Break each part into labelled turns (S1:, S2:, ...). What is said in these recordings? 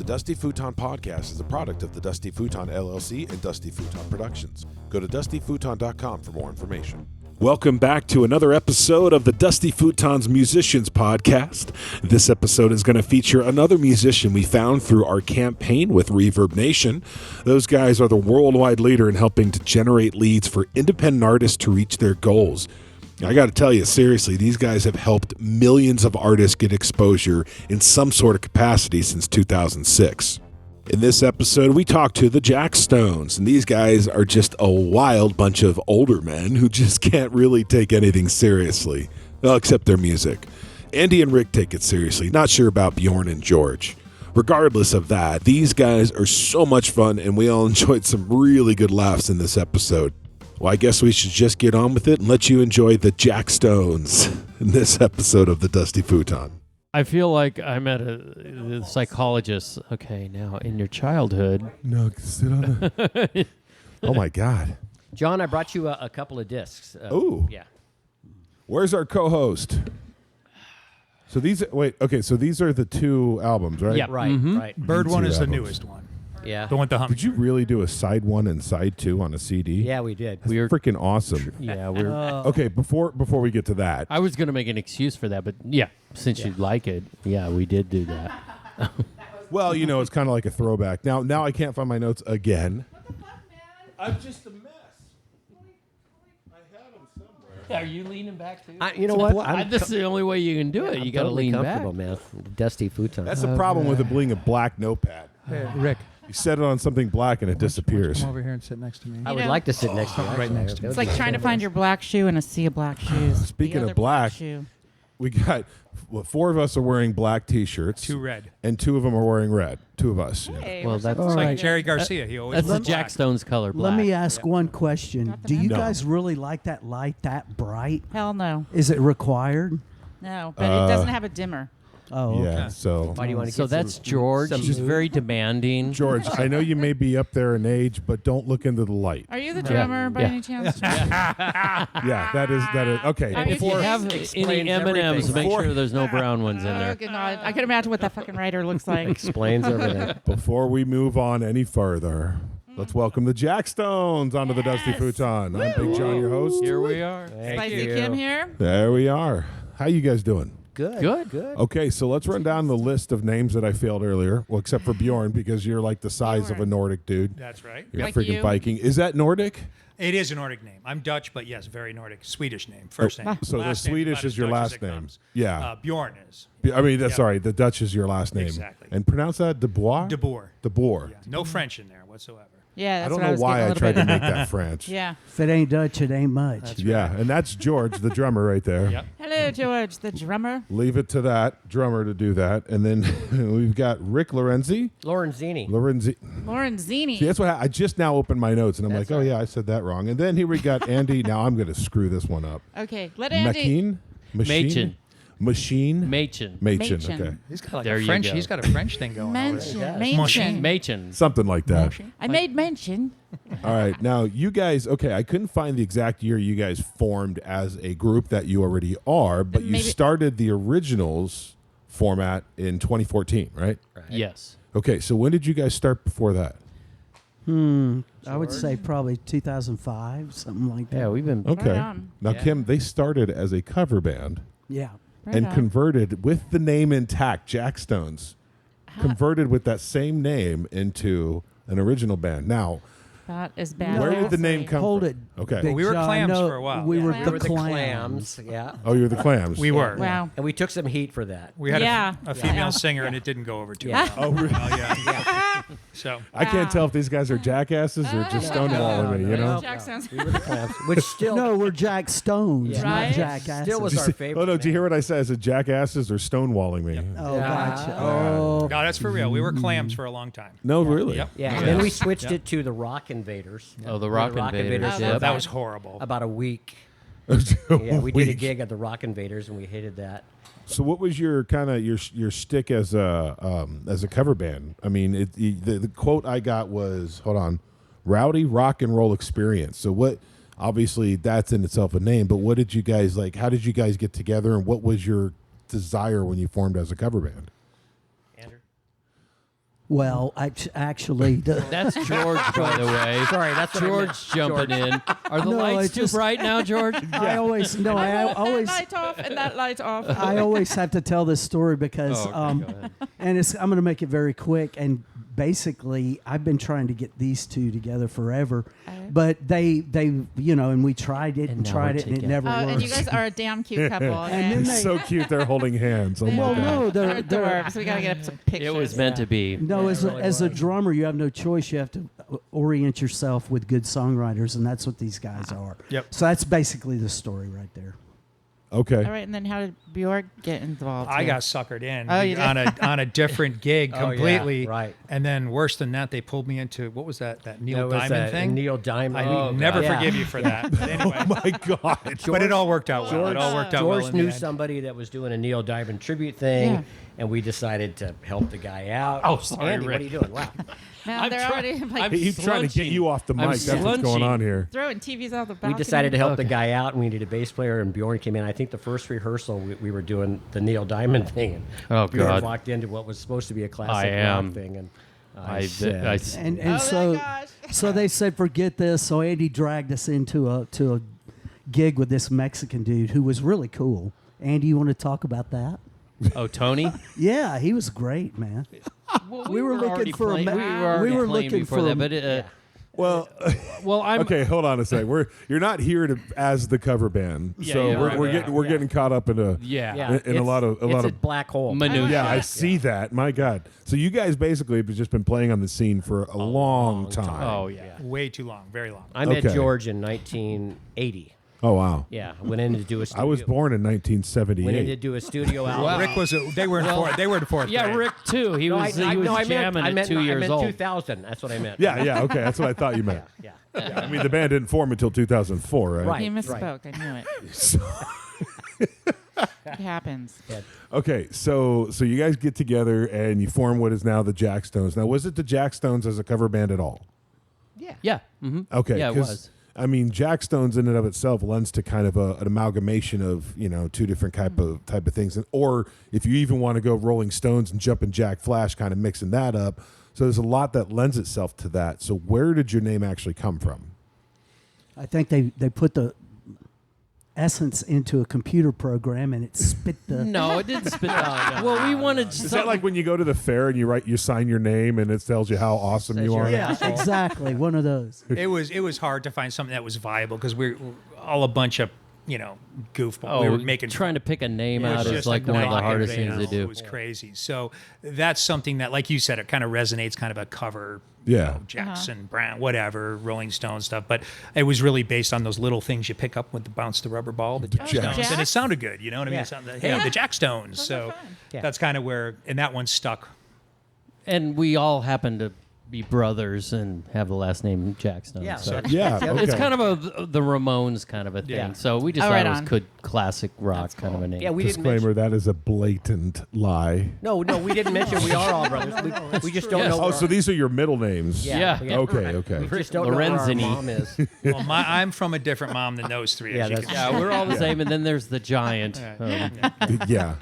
S1: Dusty Futon podcast is a product of the Dusty Futon LLC and Dusty Futon Productions. Go to dustyfuton.com for more information. Welcome back to another episode of the Dusty Futon's Musicians Podcast. This episode is going to feature another musician we found through our campaign with Reverb Nation. Those guys are the worldwide leader in helping to generate leads for independent artists to reach their goals. I got to tell you, seriously, these guys have helped millions of artists get exposure in some sort of capacity since 2006. In this episode, we talk to the Jackstones, and these guys are just a wild bunch of older men who just can't really take anything seriously, well, except their music. Andy and Rick take it seriously, not sure about Bjorn and George. Regardless of that, these guys are so much fun, and we all enjoyed some really good laughs in this episode. Well, I guess we should just get on with it and let you enjoy the Jackstones in this episode of the Dusty Futon.
S2: I feel like I'm at a psychologist. Okay, now in your childhood.
S1: No, sit on the... Oh, my God.
S3: John, I brought you a couple of discs.
S1: Ooh.
S3: Yeah.
S1: Where's our co-host? So these... Wait, okay, so these are the two albums, right?
S3: Yeah, right, right.
S4: Bird one
S1: Two
S4: is the
S1: albums.
S4: newest one.
S3: Yeah.
S4: The one with the hum.
S1: Did you really do a side one and side two on a CD?
S3: Yeah, we did.
S1: That's freaking awesome.
S2: Yeah, we're.
S1: Okay, before we get to that,
S2: I was gonna make an excuse for that, but yeah, since you like it, yeah, we did do that.
S1: well, you know, it's kind of like a throwback. Now I can't find my notes again. I'm just a mess. I had them somewhere.
S2: Are you leaning back too?
S3: You know what?
S2: This is the only way you can do it.
S3: I'm
S2: You got to
S3: totally
S2: lean back.
S3: comfortable, man. Dusty futon.
S1: That's the problem with it being a black notepad.
S4: Hey, Rick,
S1: You set it on something black and it disappears.
S4: come over here and sit next to me.
S3: I would like to sit next to you.
S4: Right
S3: actually.
S4: next to
S3: That
S4: me.
S3: would
S5: It's like
S3: be
S5: trying to
S3: fabulous.
S5: find your black shoe in a sea of black shoes.
S1: Speaking
S5: The
S1: of
S5: other
S1: black,
S5: shoe.
S1: we got four of us are wearing black T-shirts.
S4: Two red.
S1: And two of them are wearing red. Two of us. Yeah.
S5: Hey,
S2: Well,
S5: we're so
S2: that's-
S4: It's
S5: excited.
S4: like Jerry Garcia. He always
S2: That's the
S4: wore black.
S2: Jackstones color black.
S6: Let me ask one question.
S5: Got the
S6: Do you
S1: No.
S6: guys really like that light that bright?
S5: Hell no.
S6: Is it required?
S5: No, but it doesn't have a dimmer.
S6: Oh,
S1: Yeah.
S6: okay.
S1: So
S3: Why do you want to
S2: So
S3: get
S2: that's
S3: some,
S2: George.
S3: some
S2: He's very demanding.
S1: George, I know you may be up there in age, but don't look into the light.
S5: Are you the drummer by
S2: Yeah.
S5: any chance?
S1: Yeah, that is okay.
S5: Are you
S2: If you
S5: kidding?
S2: have any
S3: Explains
S2: M&Ms,
S3: everything.
S2: make sure there's no brown ones in
S5: Oh,
S2: there.
S5: good God. I can imagine what that fucking writer looks like.
S3: explains everything.
S1: Before we move on any further, let's welcome the Jackstones onto the Dusty Futon. I'm Big Jon, your host.
S2: Here we are.
S5: Spicy Kim here.
S1: There we are. How you guys doing?
S3: Good.
S2: Good.
S3: Good.
S1: Okay, so let's run down the list of names that I failed earlier. Well, except for Bjorn, because you're like the size of a Nordic dude.
S4: That's right.
S1: You're
S5: Like
S1: a freaking
S5: you.
S1: Viking. Is that Nordic?
S4: It is a Nordic name. I'm Dutch, but yes, very Nordic. Swedish name. First name.
S1: So the
S4: Last name's
S1: Swedish
S4: about
S1: is
S4: as
S1: your
S4: Dutch as
S1: last
S4: it
S1: name.
S4: comes.
S1: Yeah.
S4: Bjorn is.
S1: I mean, that's
S4: Yeah.
S1: sorry. The Dutch is your last name.
S4: Exactly.
S1: And pronounce that De Bois?
S4: De Boer.
S1: De Boer.
S4: Yeah. No French in there whatsoever.
S5: Yeah,
S1: I
S5: that's
S1: don't
S5: what
S1: know
S5: was
S1: why
S5: getting a
S1: I
S5: little
S1: tried to
S5: bit.
S1: make that French.
S5: Yeah.
S6: If it ain't Dutch, it ain't much.
S1: Yeah, and that's George, the drummer, right there.
S4: Yep.
S5: Hello, George, the drummer.
S1: Leave it to that drummer to do that. And then we've got Rick Lorenzini.
S3: Lorenzini.
S5: Lorenzini.
S1: See, that's what I just now opened my notes, and I'm
S3: That's
S1: like, oh,
S3: right.
S1: yeah, I said that wrong. And then here we got Andy. Now I'm going to screw this one up.
S5: Okay, let Andy.
S1: Machine? Machine?
S2: Machen.
S1: Machin,
S5: Machin.
S1: okay.
S4: He's got like
S2: There
S4: a
S2: you
S4: French.
S2: go.
S4: He's got a French thing going over there.
S5: Mention.
S2: Machen.
S1: Something like that.
S5: I made mention.
S1: All right. Now, you guys, okay, I couldn't find the exact year you guys formed as a group that you already are, but you
S5: Maybe-
S1: started the originals format in 2014, right?
S2: Yes.
S1: Okay, so when did you guys start before that?
S6: I would say probably 2005, something like that.
S2: Yeah, we've been.
S1: Okay.
S5: Right on.
S1: Now,
S2: Yeah.
S1: Kim, they started as a cover band
S6: Yeah.
S5: Right
S1: and
S5: on.
S1: converted with the name intact, Jackstones, converted with that same name into an original band. Now,
S5: That is bad.
S1: where did the name come
S6: Hold
S1: from?
S6: it.
S1: Okay.
S6: Big
S4: we were
S6: Jon,
S4: Clams
S6: no,
S4: for a while.
S6: We
S4: Yeah.
S6: were
S5: We
S6: the
S3: were the
S6: Clams.
S3: Clams. Yeah.
S1: Oh, you're the Clams.
S4: We were.
S5: Wow.
S3: And we took some heat for that.
S4: We had
S5: Yeah.
S4: a female singer, and it didn't go over too
S3: Yeah.
S4: well.
S1: Oh, really?
S4: Yeah. So
S1: I can't tell if these guys are jackasses or just stonewalling me, you know?
S5: Jackson's.
S3: We were the Clams, which still
S6: No, we're Jackstones,
S3: Yeah.
S6: not
S5: Right?
S6: jackasses.
S3: still was our favorite.
S1: Oh, no, did you hear
S3: band.
S1: what I said? I said jackasses or stonewalling me?
S6: Oh,
S3: Yeah.
S6: gotcha. Oh,
S4: no, that's for real. We were Clams for a long time.
S1: No, really?
S4: Yep.
S3: Yeah, and then we switched it to the Rock Invaders.
S2: Oh, the
S3: We were
S2: Rock Invaders.
S5: Oh,
S2: Yep.
S4: That was horrible.
S3: About a week.
S1: Yeah,
S3: Yeah, we did a gig at the Rock Invaders, and we hated that.
S1: So, what was your kind of your shtick as a cover band? I mean, the quote I got was, hold on, rowdy rock and roll experience. So, what? Obviously, that's in itself a name, but what did you guys like? How did you guys get together, and what was your desire when you formed as a cover band?
S3: Andrew?
S6: Well, actually,
S2: That's George, by the way.
S3: Sorry, that's what I meant.
S2: George jumping in. Are the
S6: No,
S2: lights
S6: it's
S2: too
S6: just-
S2: bright now, George?
S6: I always no, I always
S5: That light off and that light off.
S6: I always have to tell this story because,
S2: Oh, okay, go ahead.
S6: and I'm going to make it very quick. And basically, I've been trying to get these two together forever, but they, and we tried it
S2: And
S6: and
S2: now
S6: tried
S2: we're
S6: it, and it
S2: together.
S6: never
S5: Oh,
S6: worked.
S5: and you guys are a damn cute couple.
S6: And then
S1: It's so cute. They're holding hands. Oh my
S6: well,
S1: God.
S6: no,
S5: They're
S6: they're
S5: dwarves. We gotta get up some pictures.
S2: It was meant to be.
S6: no. As
S3: really
S6: as a
S3: was.
S6: drummer, you have no choice. You have to orient yourself with good songwriters, and that's what these guys are.
S4: Yep.
S6: So that's basically the story right there.
S1: Okay.
S5: All right, and then how did Bjorn get involved?
S4: I
S5: here?
S4: got suckered in
S5: Oh, you did?
S4: on a different gig
S3: Oh, yeah,
S4: completely.
S3: right.
S4: And then worse than that, they pulled me into what was that Neil
S3: That was
S4: Diamond
S3: a
S4: thing?
S3: Neil Diamond.
S4: I
S2: Oh,
S4: never
S3: God.
S4: forgive you for that. But anyway,
S1: Oh my God.
S4: but it all worked out well. It all worked out well.
S3: George
S4: in the
S3: knew
S4: end.
S3: somebody that was doing a Neil Diamond tribute thing,
S5: Yeah.
S3: and we decided to help the guy out.
S2: Oh, sorry,
S3: Andy,
S2: Rick.
S3: what are you doing? Wow.
S5: Now
S2: I'm
S5: they're
S2: try-
S5: already like
S2: I'm
S1: He's trying to get
S2: slunching.
S1: you off the
S2: I'm
S1: mic. That's what's going
S2: slunching.
S1: on here.
S5: throwing TVs out the
S3: We
S5: balcony.
S3: decided to help the
S2: Okay.
S3: guy out, and we needed a bass player, and Bjorn came in. I think the first rehearsal, we were doing the Neil Diamond thing, and
S2: Oh,
S3: Bjorn
S2: God.
S3: walked into what was supposed to be a classic
S2: I am.
S3: rock thing, and
S2: I
S3: said,
S6: And
S5: Oh my
S6: so
S5: gosh.
S6: so they said forget this. So Andy dragged us into a gig with this Mexican dude who was really cool. Andy, you want to talk about that?
S2: Oh, Tony?
S6: Yeah, he was great, man.
S2: Well,
S6: We were looking
S2: already
S6: for a
S2: playing-
S6: ma-
S2: we were already
S6: we were
S2: playing
S6: looking
S2: before
S6: for
S2: that,
S6: a-
S2: but
S1: Well,
S2: well, I'm
S1: okay, hold on a sec. You're not here to as the cover band,
S2: Yeah,
S1: so
S2: yeah, right,
S1: we're
S3: yeah.
S1: getting caught up in a
S2: yeah.
S3: yeah,
S1: in a
S3: it's-
S1: lot of
S3: it's a black hole.
S2: Minutiae.
S1: yeah. I see that. My God. So you guys basically have just been playing on the scene for a long time.
S2: Oh yeah.
S4: Way too long, very long.
S3: I met
S1: Okay.
S3: George in 1980.
S1: Oh wow.
S3: Yeah, went in to do a studio.
S1: I was born in
S3: Went in to
S1: 1978.
S3: do a studio album.
S2: Wow.
S4: Rick was they were in fourth.
S2: Yeah,
S4: grade.
S2: Rick too. He was
S3: I
S2: jamming
S3: meant,
S2: at 2 years
S3: I meant
S2: old.
S3: 2000. That's what I meant.
S1: Yeah. Okay, that's what I thought you meant.
S3: Yeah.
S1: I mean, the band didn't form until 2004, right?
S3: Right.
S5: He misspoke. I knew it. It happens.
S3: Yeah.
S1: Okay, so you guys get together and you form what is now the Jackstones. Now, was it the Jackstones as a cover band at all?
S2: Yeah. Mm-hmm.
S1: Okay,
S2: Yeah, it
S1: 'cause,
S2: was.
S1: I mean, Jackstones in and of itself lends to kind of an amalgamation of two different type of things, or if you even want to go Rolling Stones and Jumpin' Jack Flash, kind of mixing that up. So there's a lot that lends itself to that. So where did your name actually come from?
S6: I think they put the essence into a computer program and it spit the.
S2: No, it didn't spit out. Well, we wanted
S1: Is that like when you go to the fair and you sign your name and it tells you how awesome
S3: Says
S1: you
S3: you're
S1: are?
S3: an
S6: Yeah,
S3: asshole.
S6: exactly. One of those.
S4: It was hard to find something that was viable because we're all a bunch of goofball. We were making
S2: trying to pick a name
S4: It was
S2: out is
S4: just
S2: like
S4: a
S2: one of the
S4: rocket
S2: hardest
S4: band.
S2: things to do.
S4: It was crazy. So that's something that, like you said, it kind of resonates, kind of a cover.
S1: Yeah.
S4: Jackson, Brown, whatever, Rolling Stone stuff. But it was really based on those little things you pick up when you bounce the rubber ball, the Jackstones,
S5: Jacks?
S4: and it sounded good. You know what I mean?
S3: Yeah.
S4: It sounded, hey, the Jackstones.
S5: Those
S4: So
S5: are fun.
S3: Yeah.
S4: that's kind of where, and that one stuck.
S2: And we all happen to be brothers and have the last name Jackstone.
S3: Yeah,
S2: so
S3: that's-
S1: Yeah,
S3: that's-
S1: okay.
S2: it's kind of the Ramones kind of a thing.
S3: Yeah.
S2: So we just
S5: Oh,
S2: thought
S5: right
S2: it was
S5: on.
S2: good classic rock kind of a name.
S3: Yeah, we didn't mention.
S1: Disclaimer: that is a blatant lie.
S3: No, we didn't mention we are all brothers. We just don't
S2: Yes.
S3: know.
S1: Oh,
S3: where
S1: so these are your middle names?
S2: Yeah.
S3: we-
S1: Okay.
S3: We just don't know where our
S2: Lorenzini.
S3: mom is.
S4: Well, I'm from a different mom than those three.
S3: Yeah,
S4: as you
S3: that's-
S4: can
S2: Yeah, we're all the same. And then there's the giant.
S1: Yeah.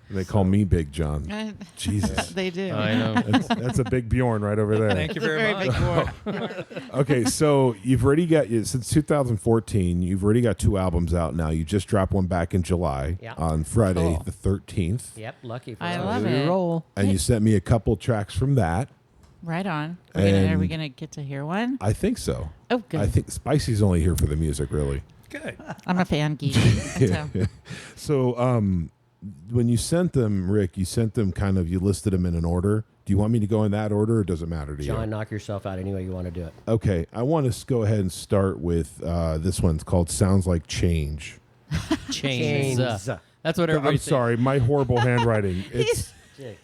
S1: They call me Big Jon. Jesus.
S5: They do.
S2: I know.
S1: That's a big Bjorn right over there.
S4: Thank you
S5: It's a
S4: very
S5: very
S4: much.
S5: big board.
S1: Okay, so you've already got since 2014. You've already got 2 albums out now. You just dropped one back in July
S3: Yeah.
S1: on Friday
S2: Cool.
S1: the 13th,
S3: Yep, lucky for
S5: I
S3: us.
S5: love
S2: We
S5: it.
S2: roll.
S1: and you sent me a couple tracks from that.
S5: Right on. Are we
S1: And-
S5: gonna get to hear one?
S1: I think so.
S5: Oh, good.
S1: I think Spicy's only here for the music, really.
S4: Good.
S5: I'm a fan geek. So,
S1: So, when you sent them, Rick, you sent them you listed them in an order. Do you want me to go in that order, or does it matter to
S3: John,
S1: you?
S3: knock yourself out any way you want to do it.
S1: Okay, I want to go ahead and start with this one's called "Sounds Like Change."
S2: Chains.
S3: Chains.
S2: That's what everybody
S1: I'm sorry, my horrible handwriting. It's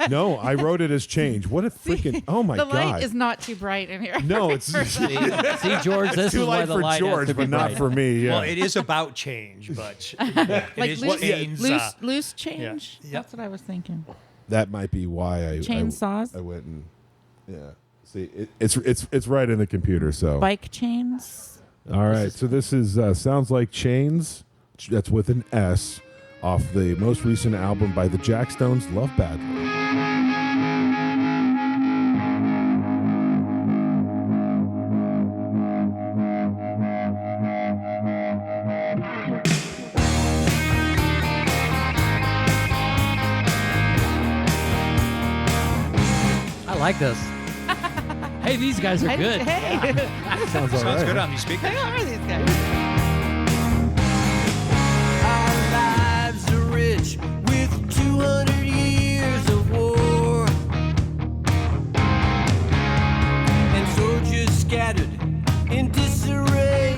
S1: no, I wrote it as change. What a freaking! Oh my
S5: the
S1: god!
S5: light is not too bright in here.
S1: No, it's
S2: See, George, this
S1: too
S2: is why
S1: light
S2: the
S1: for
S2: light has
S1: George,
S2: to be
S1: but not
S2: bright.
S1: for me. Yeah.
S4: Well, it is about change, but it
S5: Like
S4: is
S5: loose,
S4: chains.
S5: loose change.
S4: yeah.
S5: That's what I was thinking.
S1: that might be why I
S5: Chainsaws?
S1: I went and See, it's right in the computer. So
S5: Bike chains.
S1: all right. So this is "Sounds Like Chains." That's with an S, off the most recent album by the Jackstones, "Love Badly."
S3: like this.
S2: Hey, these guys are good.
S5: Hey,
S1: Sounds all
S4: Sounds
S1: right.
S4: good on these speakers.
S5: who are these guys?
S7: Our lives are rich with 200 years of war and soldiers scattered in disarray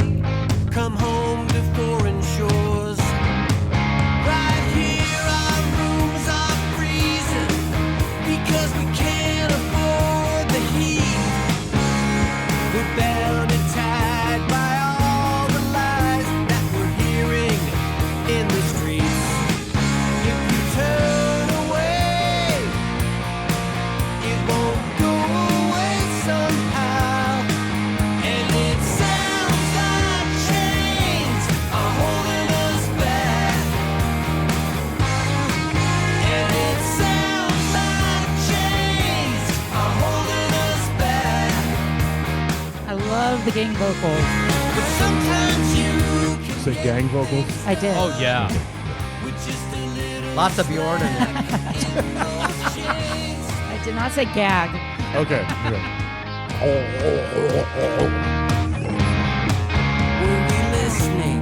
S7: come home to foreign shores. Right here our rooms are freezing because we can't afford the heat. We're bound and tied by all the lies that we're hearing in the streets. If you turn away, it won't go away somehow. And it sounds like chains are holding us back. And it sounds like chains are holding us back.
S5: I love the gang vocals.
S7: But sometimes you can
S1: Say gang vocals.
S5: I did.
S2: Oh, yeah.
S7: with just a little
S3: Lots of Bjorn in there.
S7: those chains.
S5: I did not say gag.
S1: Okay.
S7: Were we listening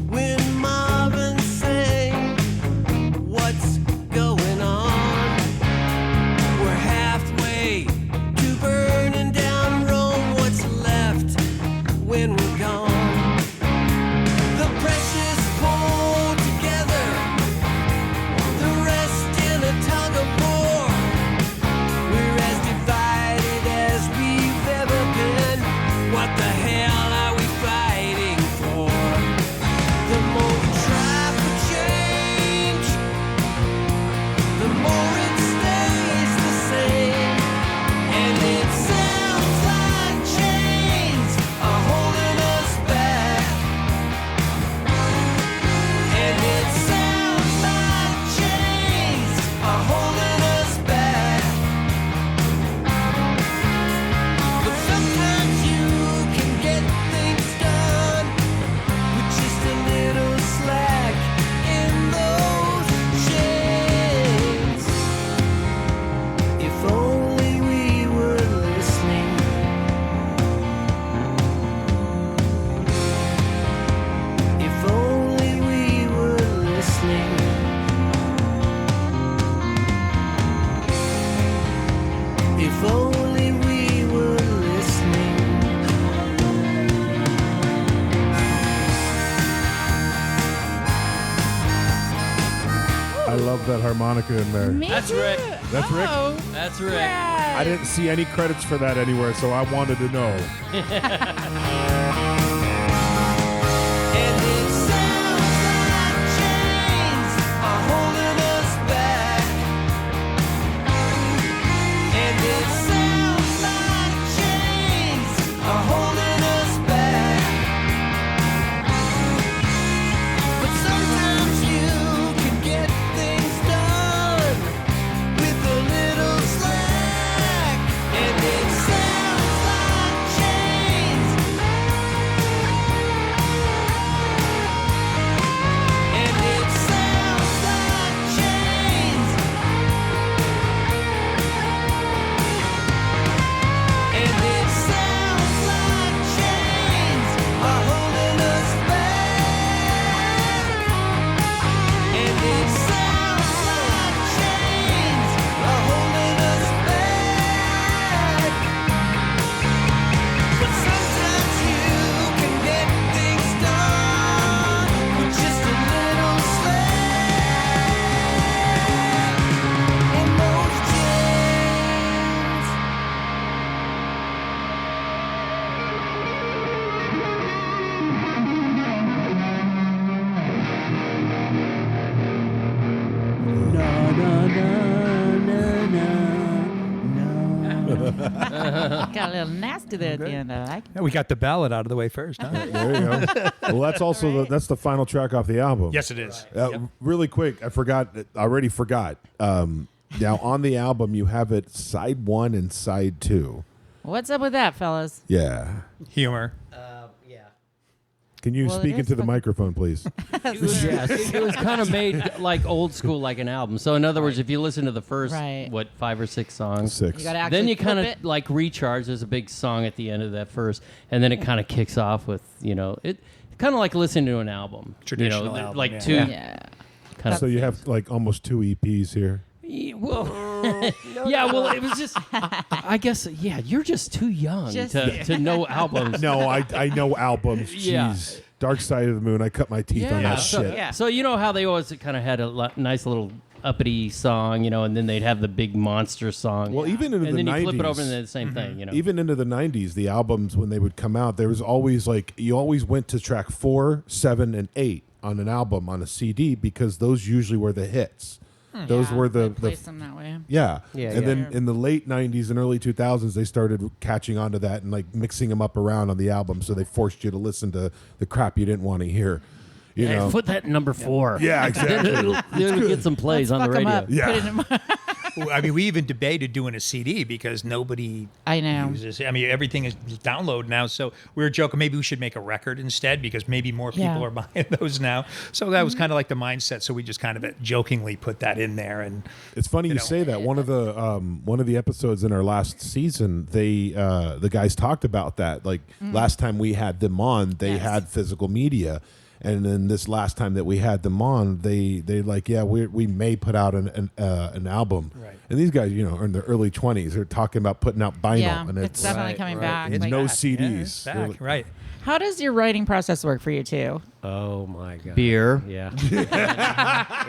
S7: when Marvin sang? What's going on? We're halfway to burning down Rome. What's left when we're gone? The precious pulled together, the rest in a tug of war. We're as divided as we've ever been. What the hell are we fighting for? The more we try for change, the more it stays the same. And it sounds like chains are holding us back. And it sounds like chains are holding us back. But sometimes you can get things done with just a little slack in those chains. If only we were listening. If only we were listening. If only we were listening.
S1: I love that harmonica in there.
S5: Me
S2: That's
S5: too.
S2: Rick.
S1: That's Rick?
S5: Oh,
S2: That's Rick.
S1: I didn't see any credits for that anywhere, so I wanted to know.
S7: And it sounds like chains are holding us back. And it sounds like chains are holding us back. But sometimes you can get things done with a little slack. And it sounds like chains. And it sounds like chains. And it sounds like chains are holding us back. And it sounds like chains are holding us back. But sometimes you can get things done with just a little slack in those chains.
S6: No, no, no, no, no, no.
S5: Got a little nasty there at the end. I like it.
S4: Yeah, we got the ballad out of the way first, huh?
S1: There you go. Well, that's also that's the final track off the album.
S4: Yes, it is.
S1: Really quick, I already forgot. Now on the album, you have it side 1 and side 2.
S5: What's up with that, fellas?
S1: Yeah.
S4: Humor.
S3: Yeah.
S1: Can you
S5: Well, it
S1: speak
S5: is
S1: into the
S5: fucking-
S1: microphone, please?
S2: It was kind of made like old school, like an album. So in other words, if you listen to the first,
S5: Right.
S2: 5 or 6 songs,
S1: 6.
S5: You gotta actually
S2: then you kind
S5: flip
S2: of
S5: it.
S2: like recharge. There's a big song at the end of that first, and then it kind of kicks off with, it kind of like listening to an album.
S4: Traditional album,
S2: like
S4: yeah.
S2: two
S5: Yeah.
S2: kind
S1: So
S2: of.
S1: you have like almost 2 EPs here.
S2: Well, yeah. Well, it was just. I guess. Yeah, you're just too young
S5: Just-
S2: to know albums.
S1: No, I know albums.
S2: Yeah.
S1: Jeez. Dark Side of the Moon. I cut my teeth on
S2: Yeah,
S1: that
S2: so,
S1: shit.
S2: so you know how they always kind of had a nice little uppity song, and then they'd have the big monster song.
S1: Well, even into
S2: and
S1: the
S2: then
S1: 90s.
S2: you flip it over and then the same thing,
S1: Even into the 90s, the albums, when they would come out, there was always like, you always went to track 4, 7, and 8 on an album on a CD because those usually were the hits. Those
S5: Yeah,
S1: were
S5: they
S1: the
S5: place them that way.
S1: yeah.
S3: Yeah,
S1: And
S3: yeah.
S1: then in the late 90s and early 2000s, they started catching on to that and like mixing them up around on the album. So they forced you to listen to the crap you didn't want to hear. You
S2: Hey,
S1: know?
S2: put that in number 4.
S1: Yeah, exactly.
S2: It'll get some plays on the
S5: Fuck 'em
S2: radio.
S5: up.
S1: Yeah.
S5: Put it in
S4: I mean, we even debated doing a CD because nobody
S5: I know.
S4: uses. I mean, everything is download now. So we were joking maybe we should make a record instead because maybe more people
S5: Yeah.
S4: are buying those now. So that was kind of like the mindset. So we just kind of jokingly put that in there. And
S1: It's funny you
S4: know.
S1: say that. One of the episodes in our last season, the guys talked about that. Like last time we had them on, they
S5: Yes.
S1: had physical media, and then this last time that we had them on, they like, yeah, we may put out an album.
S4: Right.
S1: And these guys, are in their early 20s. They're talking about putting out vinyl,
S5: Yeah,
S1: and
S5: it's definitely
S3: Right,
S5: coming
S3: right.
S5: back.
S1: it's
S5: Like,
S1: no
S4: Yeah,
S1: CDs.
S4: it's back,
S1: They're like-
S4: right.
S5: how does your writing process work for you too?
S3: Oh my god.
S2: Beer.
S3: Yeah.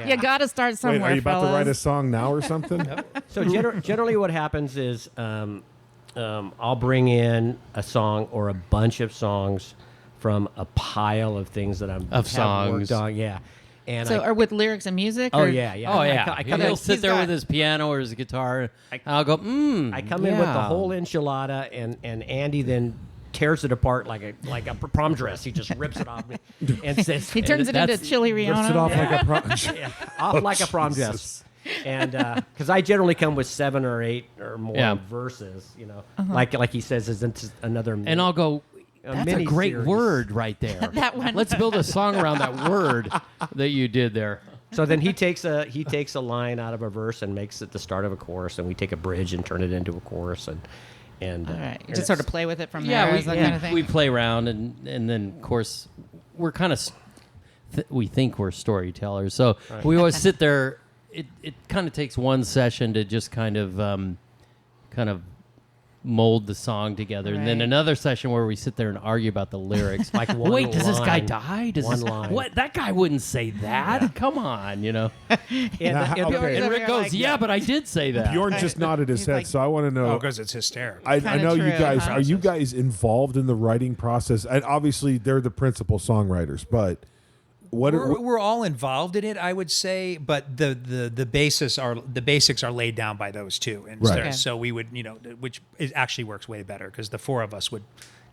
S5: You got to start somewhere.
S1: Wait, are you about to
S5: fellas.
S1: write a song now or something?
S3: So generally, what happens is I'll bring in a song or a bunch of songs from a pile of things that I'm
S2: Of
S3: have
S2: songs.
S3: worked on. Yeah, and
S5: So, or with lyrics and music?
S3: oh
S5: or-
S3: yeah, yeah.
S2: Oh yeah,
S3: I come
S2: he'll
S3: in,
S2: sit there
S5: got-
S2: with his piano or his guitar. I'll go.
S3: I come in with the
S2: yeah.
S3: whole enchilada, and Andy then tears it apart like a prom dress. He just rips it off me and says
S5: He turns it into
S2: That's-
S5: Chili
S1: Rips
S5: Rihanna.
S1: it off like a
S3: off like a prom dress. And because I generally come with 7 or 8 or more
S2: Yeah.
S3: verses, like he says, is another.
S2: And I'll go. That's a
S3: mini
S2: great
S3: series.
S2: word right there.
S5: That one.
S2: Let's build a song around that word that you did there.
S3: So then he takes a line out of a verse and makes it the start of a chorus, and we take a bridge and turn it into a chorus, and
S5: All right. You just sort of play with it from there.
S2: Yeah,
S5: as that kind of thing.
S2: we play around, and then of course we're kind of we think we're storytellers, so we always sit there. It kind of takes one session to just kind of mold the song together, and then
S5: Right.
S2: another session where we sit there and argue about the lyrics.
S3: Like one
S2: wait, does this guy
S3: line.
S2: die? Does
S3: One
S2: this,
S3: line.
S2: what? That guy wouldn't say that. Come on,
S3: and,
S1: Now,
S3: and-
S1: okay.
S2: And Rick goes,
S5: like,
S2: yeah, but I did say that.
S1: Bjorn just nodded his
S5: He's
S1: head,
S5: like-
S1: so I want to know.
S4: Oh, because it's hysterical.
S1: I
S5: Kinda
S1: know you
S5: true,
S1: guys.
S5: huh?
S1: Are you guys involved in the writing process? And obviously, they're the principal songwriters, but what?
S4: We're all involved in it, I would say, but the basics are laid down by those two, and
S1: Right.
S5: Okay.
S4: so we would, which it actually works way better because the 4 of us would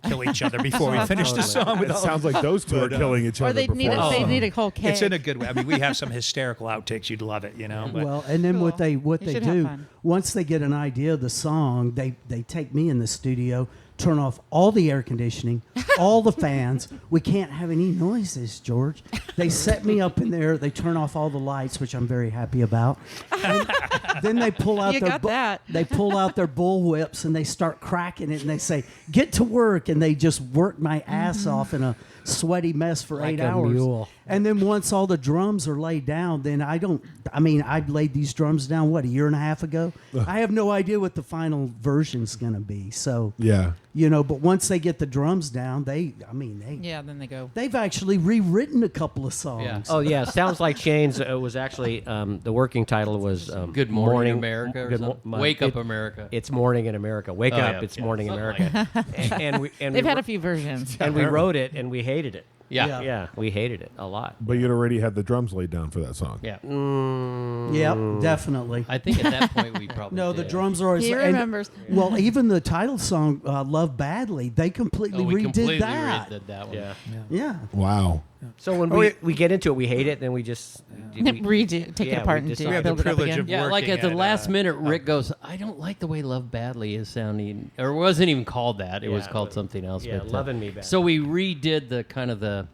S4: kill each other before we finished the song. With
S1: it
S4: all
S1: sounds like those two are killing each
S5: or
S1: other.
S5: they need
S1: before
S5: they
S1: the
S5: need a
S1: song.
S5: whole cake.
S4: It's in a good way. I mean, we have some hysterical outtakes. You'd love it, But
S6: Well, and then what they
S5: You should have
S6: do
S5: fun.
S6: once they get an idea of the song, they take me in the studio, turn off all the air conditioning, all the fans. We can't have any noises, George. They set me up in there. They turn off all the lights, which I'm very happy about. And then they pull out
S5: You
S6: their
S5: got that.
S6: they pull out their bull whips and they start cracking it and they say, "Get to work!" And they just work my ass off in a sweady mess for
S3: Like
S6: 8
S3: a
S6: hours.
S3: mule.
S6: And then once all the drums are laid down, then I laid these drums down, a year and a half ago? I have no idea what the final version's going to be. So,
S1: Yeah.
S6: but once they get the drums down,
S5: Yeah, then they go.
S6: they've actually rewritten a couple of songs.
S2: Yeah.
S3: Oh yeah, Sounds Like Chains. It was actually the working title was
S2: Good Morning America or
S3: Good
S2: something?
S3: Mo-
S2: Wake Up
S3: it-
S2: America.
S3: It's Morning in America. Wake
S2: Oh,
S3: up!
S2: yeah,
S3: It's
S2: yeah,
S3: Morning
S2: something
S3: America.
S2: like
S3: and
S5: They've
S3: we
S5: had a few versions.
S3: and we wrote it and we hated it.
S6: Yeah.
S3: Yeah, we hated it a lot.
S1: But you'd already had the drums laid down for that song.
S2: Yeah,
S6: Yep, definitely.
S2: I think at that point we probably
S6: No, the
S2: did.
S6: drums are always.
S5: He
S6: and-
S5: remembers.
S6: Well, even the title song, "Love Badly," they completely
S2: Oh, we
S6: redid
S2: completely
S6: that.
S2: redid that one.
S3: Yeah.
S6: Yeah.
S1: Wow.
S3: So when we get into it, we hate it, and then we just
S5: Redo, take it apart and
S3: decide.
S5: do
S3: We have
S5: build
S4: the
S5: it up
S4: privilege
S5: again.
S4: of
S2: Yeah, like
S4: working
S2: at the
S4: at,
S2: last minute, Rick goes, "I don't like the way Love Badly is sounding," or it wasn't even called that. It was
S3: Yeah,
S2: called something else.
S3: yeah,
S2: but,
S3: Loving Me Badly.
S2: So we redid the kind of the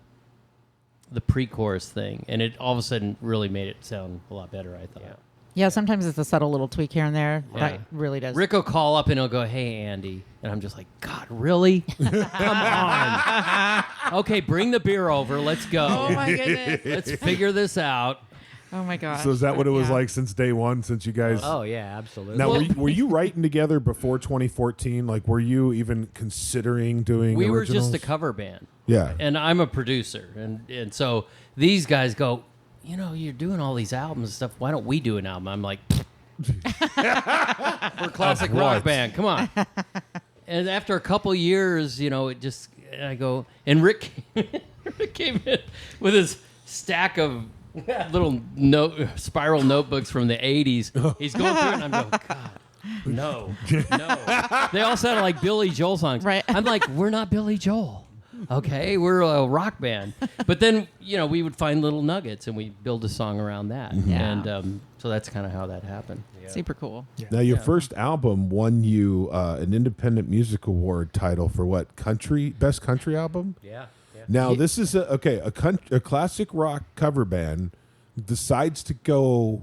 S2: pre-chorus thing, and it all of a sudden really made it sound a lot better. I thought.
S3: Yeah.
S5: Yeah, sometimes it's a subtle little tweak here and there.
S2: Yeah.
S5: That really does.
S2: Rick will call up and he'll go, "Hey, Andy," and I'm just like, "God, really? Come on. Okay, bring the beer over. Let's go.
S5: Oh my goodness.
S2: Let's figure this out."
S5: Oh my gosh.
S1: So is that what it was
S5: Yeah.
S1: like since day one? Since you guys?
S3: Oh yeah, absolutely.
S1: Now,
S2: Well-
S1: were you writing together before 2014? Like, were you even considering doing?
S2: We were
S1: originals?
S2: just a cover band.
S1: Yeah.
S2: And I'm a producer, and so these guys go, "You're doing all these albums and stuff. Why don't we do an album?" I'm like, "We're a classic
S1: Of
S2: rock
S1: what?
S2: band. Come on." And after a couple years, it just I go, and Rick came in with his stack of little spiral notebooks from the 80s. He's going through it, and I'm going, "God, no. They all sounded like Billy Joel songs.
S5: Right.
S2: I'm like, we're not Billy Joel. Okay, we're a rock band." But then, we would find little nuggets, and we build a song around that.
S5: Yeah.
S2: And so that's kind of how that happened.
S5: Super cool.
S1: Now, your first album won you an Independent Music Award title for what? Best country album?
S3: Yeah.
S1: Now, this is a classic rock cover band decides to go,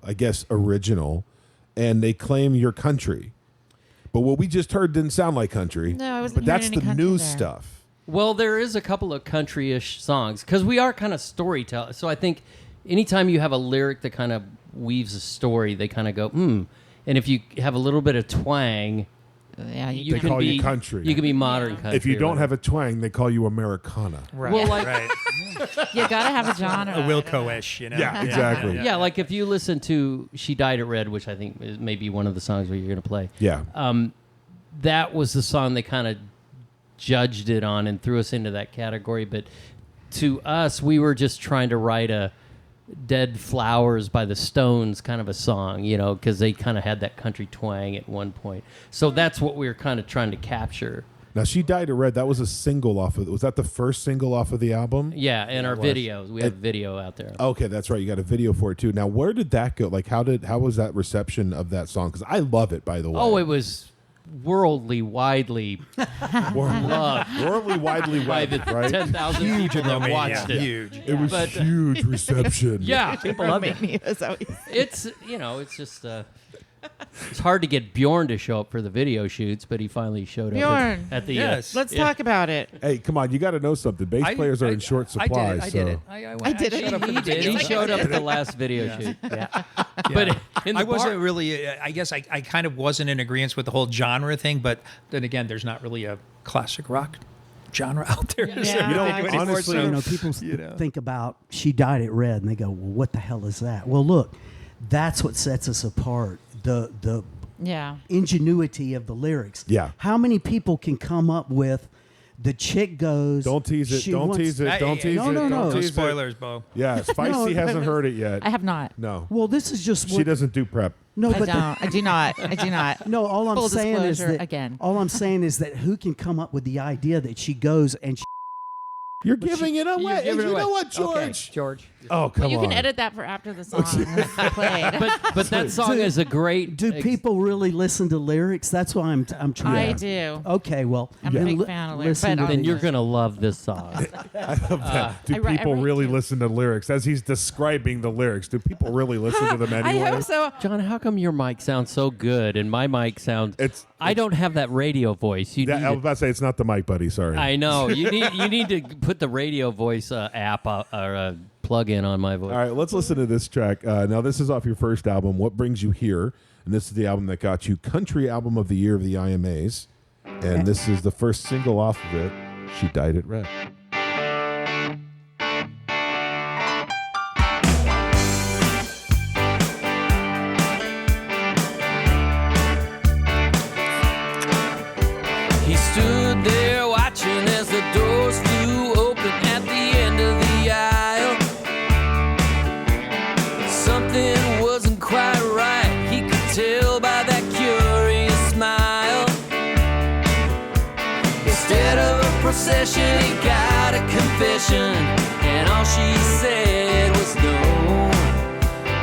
S1: I guess, original, and they claim you're country. But what we just heard didn't sound like country.
S5: No, I wasn't
S1: But that's
S5: hearing
S1: the
S5: any country
S1: new
S5: there.
S1: stuff.
S2: Well, there is a couple of country-ish songs, because we are kind of storytellers. So I think anytime you have a lyric that kind of weaves a story, they kind of go, And if you have a little bit of twang,
S5: Yeah,
S2: you
S1: They
S2: can
S1: call
S2: be
S1: you country.
S2: You can be modern country.
S1: If you
S2: or
S1: don't
S2: whatever.
S1: have a twang, they call you Americana.
S4: Right.
S2: Well, like-
S4: right.
S5: you gotta have a genre.
S4: A Wilco-ish,
S1: Yeah, exactly.
S2: Yeah, like if you listen to "She Died at Red," which I think is maybe one of the songs where you're going to play.
S1: Yeah.
S2: That was the song they kind of judged it on and threw us into that category. But to us, we were just trying to write a Dead Flowers by the Stones kind of a song, because they kind of had that country twang at one point. So that's what we were kind of trying to capture.
S1: Now, She Died of Red, that was a single off of... Was that the first single off of the album?
S2: Yeah, and our videos. We have video out there.
S1: Okay, that's right. You got a video for it, too. Now, where did that go? Like, how was that reception of that song? Because I love it, by the way.
S2: Oh, it was worldly, widely loved
S1: Worldly widely
S2: by
S1: wedded,
S2: the
S1: right?
S2: 10,000 people that
S4: Romania,
S2: watched it.
S4: huge.
S1: It was
S2: But-
S1: huge reception.
S2: Yeah,
S5: People love it. That's how he-
S2: it's it's just it's hard to get Bjorn to show up for the video shoots, but he finally showed up
S5: Bjorn.
S2: at the
S4: Yes.
S5: Let's talk about it.
S1: Hey, come on. You got to know something. Bass players are in short supply.
S4: I did it.
S1: so.
S4: I
S5: did it.
S4: showed up
S2: He
S4: for the
S2: did.
S4: video.
S2: He showed up at the last video shoot. But in the
S4: I wasn't
S2: bar-
S4: really. I guess I kind of wasn't in agreement with the whole genre thing. But then again, there's not really a classic rock genre out there.
S5: Yeah.
S1: You know,
S5: I do
S1: honestly,
S6: People think about She Died at Red, and they go, "Well, what the hell is that?" Well, look, that's what sets us apart. The
S5: Yeah.
S6: ingenuity of the lyrics.
S1: Yeah.
S6: How many people can come up with the chick goes?
S1: Don't tease it.
S6: she
S1: Don't
S6: wants-
S1: tease it. Don't tease
S6: No,
S1: it.
S6: no,
S1: Don't
S6: no.
S4: No
S1: tease it.
S4: spoilers, Bo.
S1: Yeah, Spicy hasn't heard it yet.
S5: I have not.
S1: No.
S6: Well, this is just
S1: She
S6: what,
S1: doesn't do prep.
S6: no,
S5: I
S6: but
S5: don't. I do not. I do not.
S6: no. All I'm
S5: Full
S6: saying is
S5: disclosure
S6: that
S5: again.
S6: All I'm saying is that who can come up with the idea that she goes and she,
S1: You're giving it away.
S2: give it
S1: You
S2: away.
S1: know what, George?
S3: Okay, George.
S1: Oh, come
S5: Well, you
S1: on.
S5: can edit that for after the song is played.
S2: But that song is a great.
S6: do people really listen to lyrics? That's why I'm trying.
S5: I do.
S6: Okay, well,
S5: I'm a
S6: then
S5: big fan of lyrics,
S6: listen
S5: but
S6: to
S5: I'll-
S2: Then
S6: the-
S2: you're gonna love this song.
S1: I love that. Do
S5: I write-
S1: people
S5: I write
S1: really
S5: too.
S1: listen to lyrics? As he's describing the lyrics, do people really listen to them
S5: I
S1: anyway?
S5: hope so.
S2: John, how come your mic sounds so good and my mic sounds? I
S1: It's-
S2: don't have that radio voice. You
S1: That,
S2: need
S1: I was
S2: to-
S1: about to say, it's not the mic, buddy. Sorry.
S2: I know you need to put the radio voice app or plug in on my voice.
S1: All right, let's listen to this track. Now, this is off your first album, What Brings You Here? And this is the album that got you Country Album of the Year of the IMAs. And this is the first single off of it, She Died at Red.
S7: He stood there watching as the doors flew open at the end of the aisle. Something wasn't quite right, he could tell by that curious smile. Instead of a session, he got a confession, and all she said was no.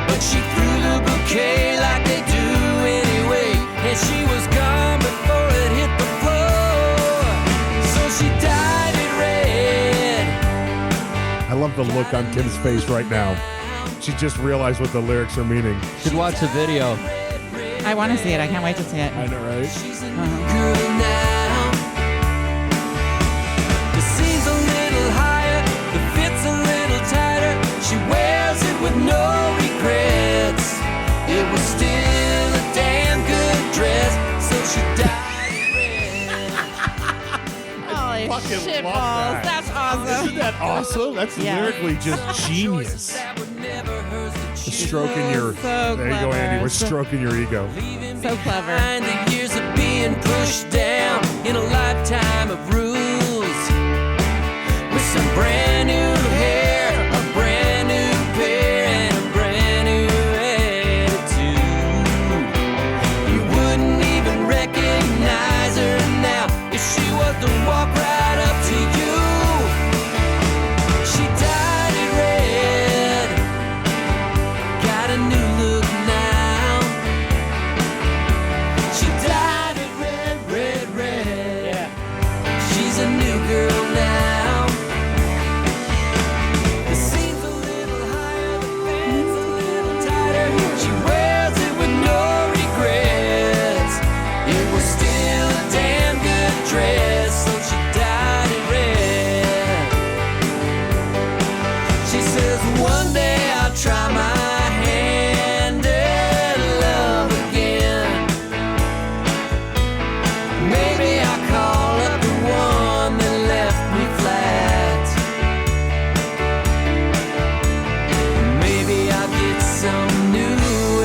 S7: But she threw the bouquet like they do anyway, and she was gone before it hit the floor. So she dyed it red.
S1: I love the look on Kim's face right now. She just realized what the lyrics are meaning.
S2: Should watch the video.
S5: I want to see it. I can't wait to see it.
S1: I know, right?
S7: She's a new girl now. The scene's a little higher, the fit's a little tighter. She wears it with no regrets. It was still a damn good dress, so she dyed it red.
S5: Holy
S1: fucking
S5: shit
S1: love
S5: balls.
S1: that.
S5: That's awesome.
S1: Isn't that awesome? That's
S5: Yeah.
S1: lyrically just genius.
S7: That would never hurt the choose.
S1: Stroking your.
S5: So
S1: there you go,
S5: clever.
S1: Andy. We're stroking your ego.
S5: So clever.
S7: Behind the years of being pushed down in a lifetime of rules, with some brand new hair, a brand new pair, and a brand new attitude. You wouldn't even recognize her now if she was to walk right up to you. She dyed it red, got a new look now. She dyed it red, red, red. Yeah. She's a new girl now. The scene's a little higher, the fit's a little tighter. She wears it with no regrets. It was still a damn good dress, so she dyed it red. She says one day I'll try my hand at love again. Maybe I'll call up the one that left me flat. Maybe I'll get some new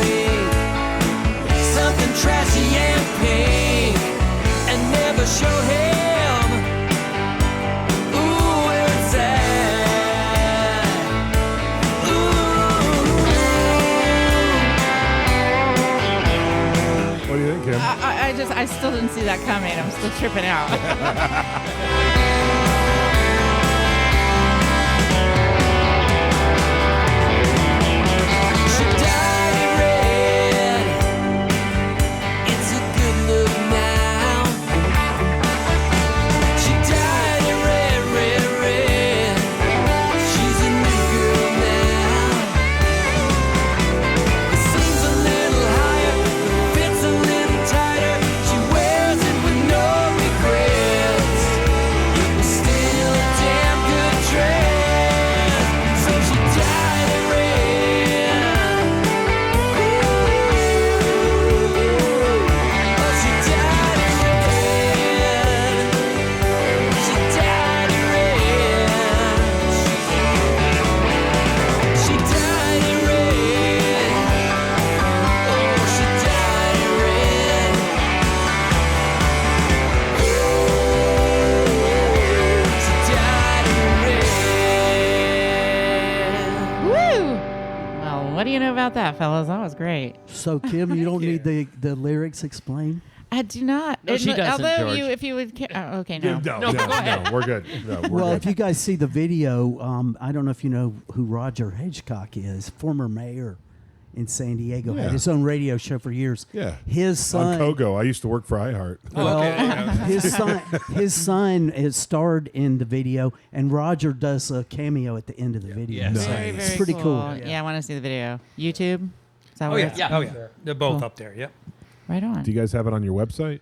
S7: ink, something trashy and pink, and never show him ooh where it's at.
S1: What do you think, Kim?
S5: I still didn't see that coming. I'm still tripping out.
S7: She dyed it red. It's a good look now. She dyed it red, red, red. She's a new girl now. The scene's a little higher, the fit's a little tighter. She wears it with no regrets. It was still a damn good dress, so she dyed it red. Oh, she dyed it red. She dyed it red. She dyed it red. Oh, she dyed it red. She dyed it red.
S5: Woo! Well, what do you know about that, fellas? That was great.
S6: So, Kim, you don't need the lyrics explained?
S5: I do not.
S2: No, she doesn't,
S5: Although
S2: George.
S5: if you would, okay, no.
S1: No, we're good. No, we're
S6: Well,
S1: good.
S6: if you guys see the video, I don't know if you know who Roger Hedgecock is, former mayor in San Diego,
S1: Yeah.
S6: had his own radio show for years.
S1: Yeah.
S6: His son.
S1: On Kogo, I used to work for iHeart.
S6: Well,
S4: Okay.
S6: his son is starred in the video, and Roger does a cameo at the end of the video.
S2: Yes.
S6: So
S5: Very,
S6: it's
S5: very
S6: pretty cool.
S5: Yeah, I want to see the video. YouTube? Is that
S4: Oh
S5: where
S4: yeah.
S5: it's-
S4: Oh yeah. They're both up there. Yep.
S5: Right on.
S1: Do you guys have it on your website?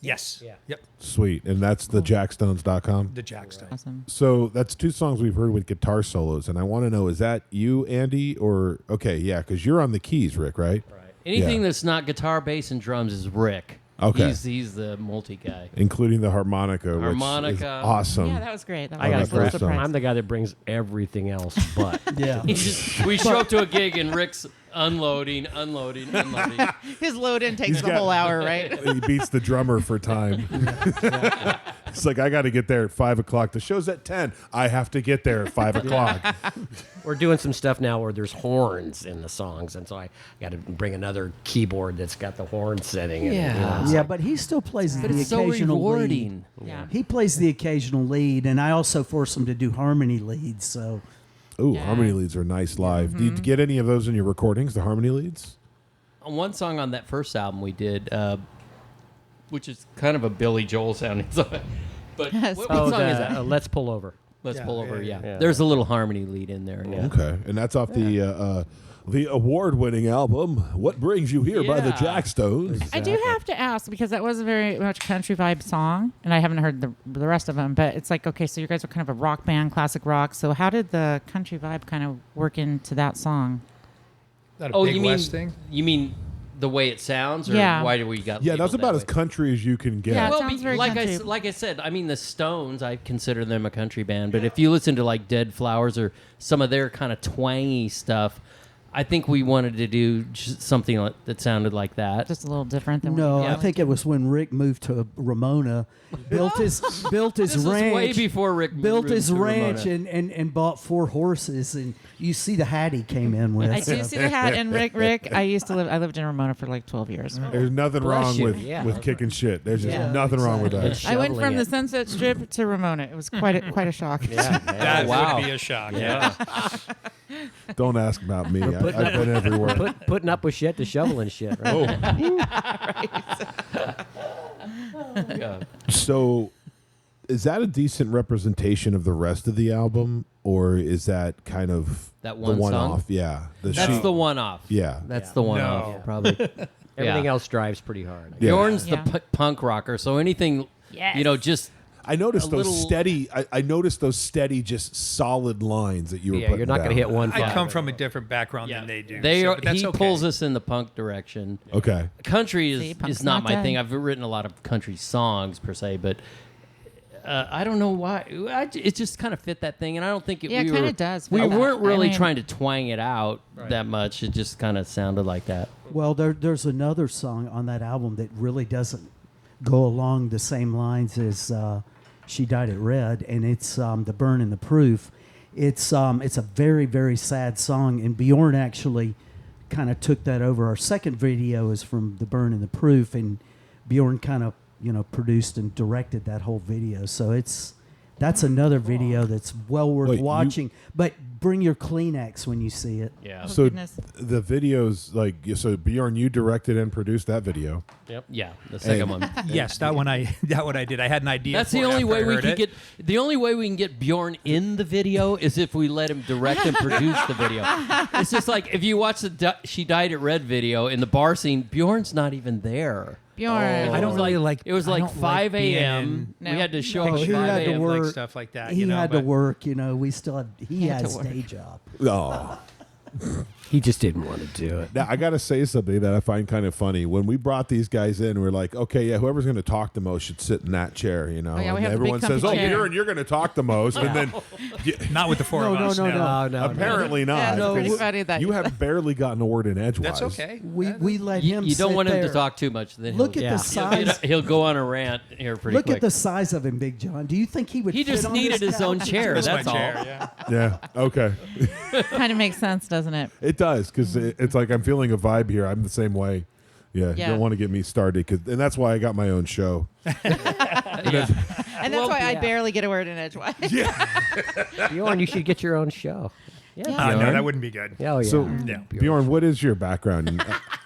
S4: Yes.
S3: Yeah.
S4: Yep.
S1: Sweet. And that's the Jackstones.com.
S4: The Jackstones.
S5: Awesome.
S1: So that's two songs we've heard with guitar solos, and I want to know, is that you, Andy, or okay, yeah, because you're on the keys, Rick, right?
S2: Anything
S1: Yeah.
S2: that's not guitar, bass, and drums is Rick.
S1: Okay.
S2: He's the multi guy.
S1: Including the harmonica, which is
S2: Harmonica.
S1: awesome.
S5: Yeah, that was great. That
S3: I
S5: was
S3: got
S5: a
S1: that's
S3: to
S5: little
S1: awesome.
S5: surprise.
S3: I'm the guy that brings everything else, but
S6: Yeah.
S2: We show up to a gig and Rick's unloading.
S5: His load in takes
S1: He's
S5: the
S1: got-
S5: whole hour, right?
S1: He beats the drummer for time. It's like, I got to get there at 5 o'clock. The show's at 10. I have to get there at 5 o'clock.
S3: We're doing some stuff now where there's horns in the songs, and so I got to bring another keyboard that's got the horn setting in it.
S2: Yeah.
S6: Yeah, but he still plays
S2: But
S6: the
S2: it's so
S6: occasional
S2: rewarding.
S6: lead.
S5: Yeah.
S6: He plays the occasional lead, and I also force him to do harmony leads. So
S1: Ooh,
S5: Yeah.
S1: harmony leads are nice live. Did you get any of those in your recordings, the harmony leads?
S2: One song on that first album we did, which is kind of a Billy Joel sounding song. But what song is that?
S3: Let's Pull Over.
S2: Let's Pull Over, yeah.
S3: yeah.
S2: There's a little harmony lead in there. Yeah.
S1: Okay, and that's off the award-winning album "What Brings You Here" by the
S2: Yeah.
S1: Jackstones.
S5: I do have to ask because that was a very much country vibe song, and I haven't heard the rest of them. But it's like, okay, so you guys are kind of a rock band, classic rock. So how did the country vibe kind of work into that song?
S4: That a
S2: Oh,
S4: Big
S2: you mean
S4: West thing?
S2: you mean the way it sounds, or
S5: Yeah.
S2: why do we got?
S1: Yeah, that's
S2: labeled
S1: about
S2: that
S1: as
S2: way?
S1: country as you can get.
S5: Yeah, it
S2: Well,
S5: sounds very
S2: like
S5: country.
S2: like I said, I mean the Stones, I consider them a country band. But if you listen to like Dead Flowers or some of their kind of twangy stuff, I think we wanted to do just something that sounded like that.
S5: Just a little different than
S6: no,
S5: what
S2: Yeah.
S6: I think it was when Rick moved to Ramona, built his
S2: this is
S6: ranch.
S2: way before Rick
S6: built
S2: moved
S6: his
S2: to
S6: ranch
S2: Ramona.
S6: and bought 4 horses, and you see the hat he came in with.
S5: I do see the hat. And Rick, I lived in Ramona for like 12 years.
S1: There's nothing
S2: Bless
S1: wrong
S2: you.
S1: with,
S3: Yeah.
S1: with kicking shit. There's just
S3: Yeah,
S1: nothing wrong with that.
S3: exactly.
S5: I went
S3: Shoveling
S5: from the
S3: it.
S5: Sunset Strip to Ramona. It was quite a shock.
S4: That
S2: wow.
S4: would be a shock. Yeah.
S1: Don't ask about me. I've been everywhere.
S3: Putting up with shit to shoveling shit, right?
S1: Oh,
S2: Yeah.
S1: so is that a decent representation of the rest of the album, or is that kind of
S2: That
S1: the
S2: one
S1: one
S2: song?
S1: off? Yeah,
S2: That's the one off.
S1: Yeah,
S2: That's the one
S4: No.
S2: off, probably.
S3: Everything
S2: Yeah.
S3: else drives pretty hard.
S1: Yeah.
S2: Bjorn's
S5: Yeah.
S2: the punk rocker, so anything,
S5: Yes.
S2: just
S1: I noticed
S2: a
S1: those
S2: little-
S1: steady. I noticed those steady, just solid lines that you were.
S3: Yeah,
S1: putting
S3: you're not going to
S1: down.
S3: hit one.
S4: I
S3: five.
S4: come from a different background than they do.
S2: They
S4: so,
S2: are,
S4: but that's
S2: he
S4: okay.
S2: pulls us in the punk direction.
S1: Okay.
S2: Country
S5: See,
S2: is
S5: punk's
S2: not
S5: not
S2: my thing.
S5: dead.
S2: I've written a lot of country songs per se, but I don't know why. It just kind of fit that thing, and I don't think
S5: Yeah, it
S2: we
S5: kinda
S2: were.
S5: does
S2: We
S5: fit that.
S2: weren't really
S5: I mean-
S2: trying to twang it out that much. It just kind of sounded like that.
S6: Well, there's another song on that album that really doesn't go along the same lines as She Died at Red, and it's The Burn and the Proof. It's a very, very sad song, and Bjorn actually kind of took that over. Our second video is from The Burn and the Proof, and Bjorn kind of produced and directed that whole video. So that's another video that's well worth
S1: Wait, you-
S6: watching. But bring your Kleenex when you see it.
S2: Yeah.
S5: Oh,
S1: So
S5: goodness.
S1: the videos, like, so Bjorn, you directed and produced that video.
S2: Yeah, the second one.
S4: Yes, that one I did. I had an idea.
S2: That's
S4: for
S2: the
S4: it
S2: only
S4: after I
S2: way we
S4: heard
S2: can
S4: it.
S2: get. The only way we can get Bjorn in the video is if we let him direct and produce the video. It's just like if you watch the "She Died at Red" video in the bar scene, Bjorn's not even there.
S5: Bjorn.
S4: I don't really like.
S2: It was
S4: I
S2: like
S4: don't
S2: 5
S4: being
S2: a.m.
S5: No.
S2: We had to show
S6: Oh,
S2: up
S6: he
S2: at 5
S6: had to
S2: a.m.
S6: work.
S4: like stuff like that.
S6: He had to
S4: but-
S6: work, we still had, he
S5: Had to
S6: has
S5: work.
S6: day job.
S1: Oh.
S3: He just didn't want to do it.
S1: Now, I got to say something that I find kind of funny. When we brought these guys in, we're like, okay, yeah, whoever's going to talk the most should sit in that chair,
S5: yeah, we
S1: and
S5: have the big
S1: everyone says,
S5: comfy
S1: oh,
S5: chair.
S1: you're going to talk the most. And then
S4: Not with the four of us.
S3: No.
S1: apparently
S5: Yeah,
S1: not.
S5: it's pretty funny that
S1: You have barely gotten a word in edgewise.
S4: That's okay.
S6: We let him
S2: You don't
S6: sit
S2: want him
S6: there.
S2: to talk too much. Then
S6: Look
S2: he'll,
S6: at the size.
S2: he'll go on a rant here pretty
S6: Look
S2: quick.
S6: at the size of him, Big John. Do you think he would
S2: He
S6: fit
S2: just
S6: on
S2: needed
S6: this
S2: his own
S6: couch?
S2: chair.
S4: That's my
S2: That's all.
S4: chair, yeah.
S1: Yeah. Okay.
S5: Kind of makes sense, doesn't it?
S1: It does, because it's like I'm feeling a vibe here. I'm the same way. Yeah. You
S5: Yeah.
S1: don't want to get me started, and that's why I got my own show.
S5: And that's why I barely get a word in edgewise.
S3: Bjorn, you should get your own show.
S5: Yeah.
S4: No,
S2: Bjorn?
S4: that wouldn't be good.
S3: Oh, yeah.
S1: So,
S4: Yeah.
S1: Bjorn, what is your background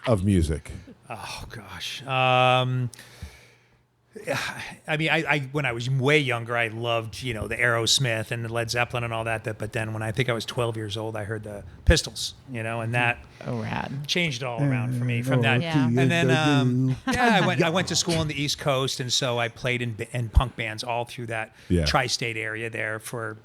S1: of music?
S4: Oh gosh. I mean, I when I was way younger, I loved the Aerosmith and the Led Zeppelin and all that. But then when I think I was 12 years old, I heard the Pistols, and that
S5: Oh, rad.
S4: changed it all around for me from that.
S5: Yeah.
S4: And then I went to school on the East Coast, and so I played in punk bands all through that
S1: Yeah.
S4: tri-state area there for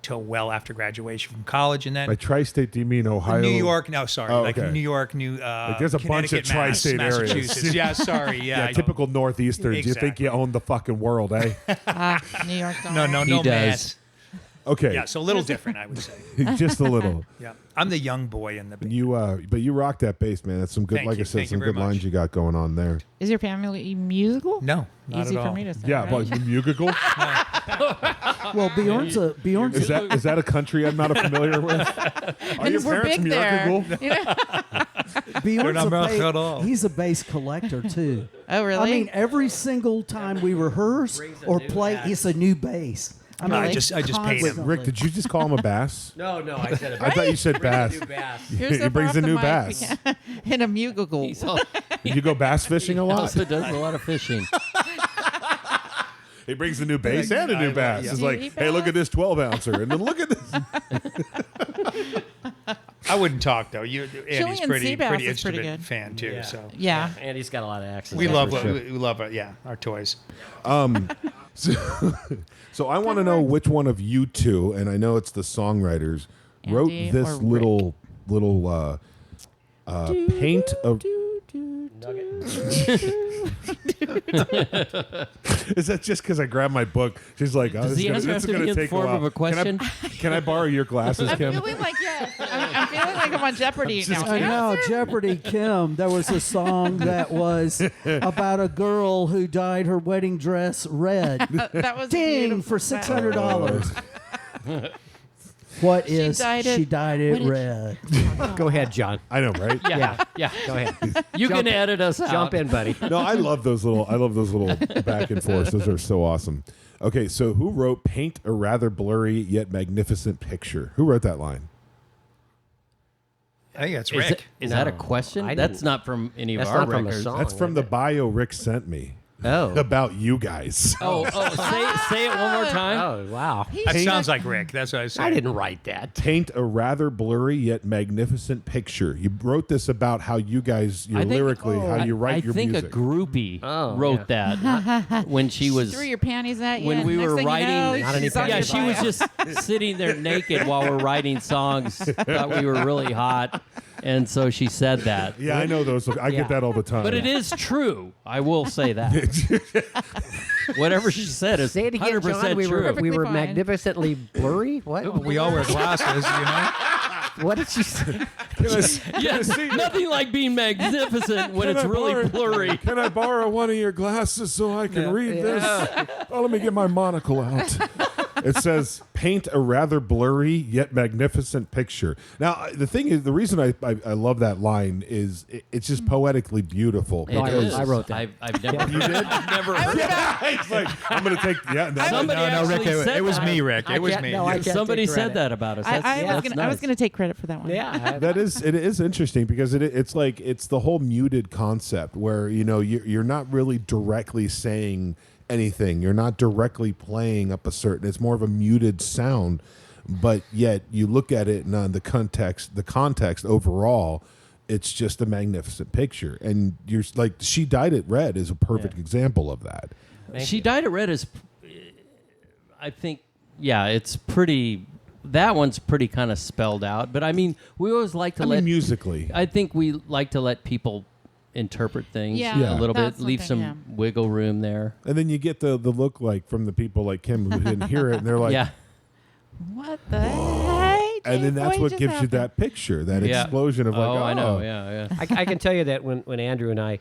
S4: till well after graduation from college, and then
S1: By tri-state, do you mean Ohio?
S4: New York. No, sorry,
S1: Oh,
S4: like
S1: okay.
S4: New York,
S1: there's a bunch of
S4: Connecticut, Mass,
S1: tri-state areas.
S4: Massachusetts. Yeah, sorry. Yeah, I-
S1: typical Northeasterns. You think
S4: Exactly.
S1: you own the fucking world, eh?
S5: New York.
S4: No,
S2: He
S4: no
S2: does.
S4: Mass.
S1: Okay.
S4: Yeah, so a little different, I would say.
S1: Just a little.
S4: Yeah, I'm the young boy in the band.
S1: But you rock that bass, man. That's some good,
S4: Thank
S1: like
S4: you.
S1: I said,
S4: Thank you
S1: some
S4: very
S1: good lines
S4: much.
S1: you got going on there.
S5: Is your family musical?
S4: No, not
S5: Easy
S4: at
S5: for
S4: all.
S5: me to say.
S1: Yeah,
S5: right?
S1: but musical.
S6: Well, Bjorn's
S1: Is that a country I'm not familiar with? Are
S5: And
S1: your
S5: we're
S1: parents
S5: big there.
S1: musical?
S5: You know?
S6: Bjorn's
S4: not
S6: a
S4: American
S6: bass,
S4: at all.
S6: he's a bass collector too.
S5: Oh, really?
S6: I mean, every single time we rehearse or play, it's a new bass. I mean,
S4: I just paid him.
S6: constantly.
S1: Rick, did you just call him a bass?
S3: No, I said
S1: I thought you said bass.
S5: Here's
S1: He brings
S5: off
S1: a
S5: the
S1: new
S5: mic.
S1: bass.
S5: In a musical.
S2: He's all,
S1: You go bass fishing a
S2: he
S1: lot?
S2: also does a lot of fishing.
S1: He brings a new bass and a new bass. It's like, hey, look at this 12-ouncer, and then look at this.
S4: I wouldn't talk though. Andy's
S5: Chilean
S4: pretty
S5: sea bass
S4: pretty
S5: is pretty
S4: instrument
S5: good.
S4: fan too.
S3: Yeah.
S4: So
S5: Yeah.
S3: Andy's got a lot of accents.
S4: we
S3: that's
S4: love
S3: for sure.
S4: we love our toys.
S1: So I want to know which one of you two, and I know it's the songwriters, wrote
S5: Andy
S1: this
S5: or
S1: little paint of. Is that just because I grabbed my book? She's like, oh,
S2: Does the answer have
S1: this is
S2: to
S1: going
S2: be
S1: to
S2: in the
S1: take a
S2: form
S1: while.
S2: of a question?
S1: Can I borrow your glasses,
S5: I'm
S1: Kim?
S5: feeling like yes. I'm feeling like I'm on Jeopardy now.
S6: I know, Jeopardy, Kim. There was a song that was about a girl who dyed her wedding dress red.
S5: That was
S6: Ding for $600. What is
S5: dyed it-
S6: she dyed
S5: what
S6: it
S5: did
S6: red?
S3: Go ahead, John.
S1: I know, right?
S2: Yeah.
S3: Go ahead.
S2: You can edit us out.
S3: Jump in, buddy.
S1: No, I love those little back and forth. Those are so awesome. Okay, so who wrote "Paint a rather blurry yet magnificent picture"? Who wrote that line?
S4: I think that's
S2: Is,
S4: Rick.
S2: is that a
S3: No,
S2: question?
S3: I
S2: That's
S3: didn't-
S2: not from any of
S3: That's
S2: our
S3: not from a
S2: records.
S3: song.
S1: That's from the bio Rick sent me
S3: Oh.
S1: about you guys.
S2: Oh, say it one more time.
S3: Oh, wow.
S4: That sounds like Rick. That's what I was saying.
S3: I didn't write that.
S1: Paint a rather blurry yet magnificent picture. You wrote this about how you guys,
S2: I think-
S1: lyrically, how you write your
S2: I think
S1: music.
S2: a groupie
S3: Oh,
S2: wrote that when she was
S5: Threw your panties at you.
S2: when
S5: and
S2: we
S5: next
S2: were
S5: thing you
S2: writing.
S5: know,
S3: Not any
S5: she's on
S2: yeah,
S5: your
S2: she was
S5: bio.
S2: just sitting there naked while we're writing songs. Thought we were really hot, and so she said that.
S1: Yeah, I know those. I get that all the time.
S2: But it is true. I will say that. Whatever she said is
S3: Say it again,
S2: 100%
S3: John. We
S2: true.
S3: were
S5: Perfectly fine.
S3: magnificently blurry. What?
S4: We all wear glasses, you know.
S3: What did she say?
S2: Yes, nothing like being magnificent when it's really blurry.
S1: Can I borrow one of your glasses so I can read this? Oh, let me get my monocle out. It says, paint a rather blurry yet magnificent picture. Now, the thing is, the reason I love that line is it's just poetically beautiful.
S2: It
S3: I
S2: is.
S3: wrote that.
S2: I've never. You did? I've never heard that.
S1: It's like, I'm going to take,
S2: Somebody actually said
S4: It was
S2: that.
S4: me, Rick.
S3: I
S4: It was
S3: can't-
S4: me.
S3: no, I can't
S2: Somebody
S3: take
S2: said
S3: credit.
S2: that about us. That's,
S5: I was
S2: nice.
S5: gonna take credit for that one.
S3: Yeah.
S1: it is interesting because it's like it's the whole muted concept where you're not really directly saying anything. You're not directly playing up a certain. It's more of a muted sound, but yet you look at it and the context overall, it's just a magnificent picture. And you're like, She Dyed It Red is a perfect example of that.
S2: She Dyed It Red is, I think, yeah, it's pretty. That one's pretty kind of spelled out. But I mean, we always like to let
S1: musically.
S2: I think we like to let people interpret things
S5: Yeah.
S2: a little
S5: That's
S2: bit, leave
S5: something,
S2: some wiggle room there.
S1: And then you get the look like from the people like Kim who didn't hear it, and they're like,
S2: Yeah.
S5: What the heck?
S1: and then that's what gives you that picture, that
S2: Yeah.
S1: explosion of like,
S2: Oh, I know. Yeah.
S3: I can tell you that when Andrew and I,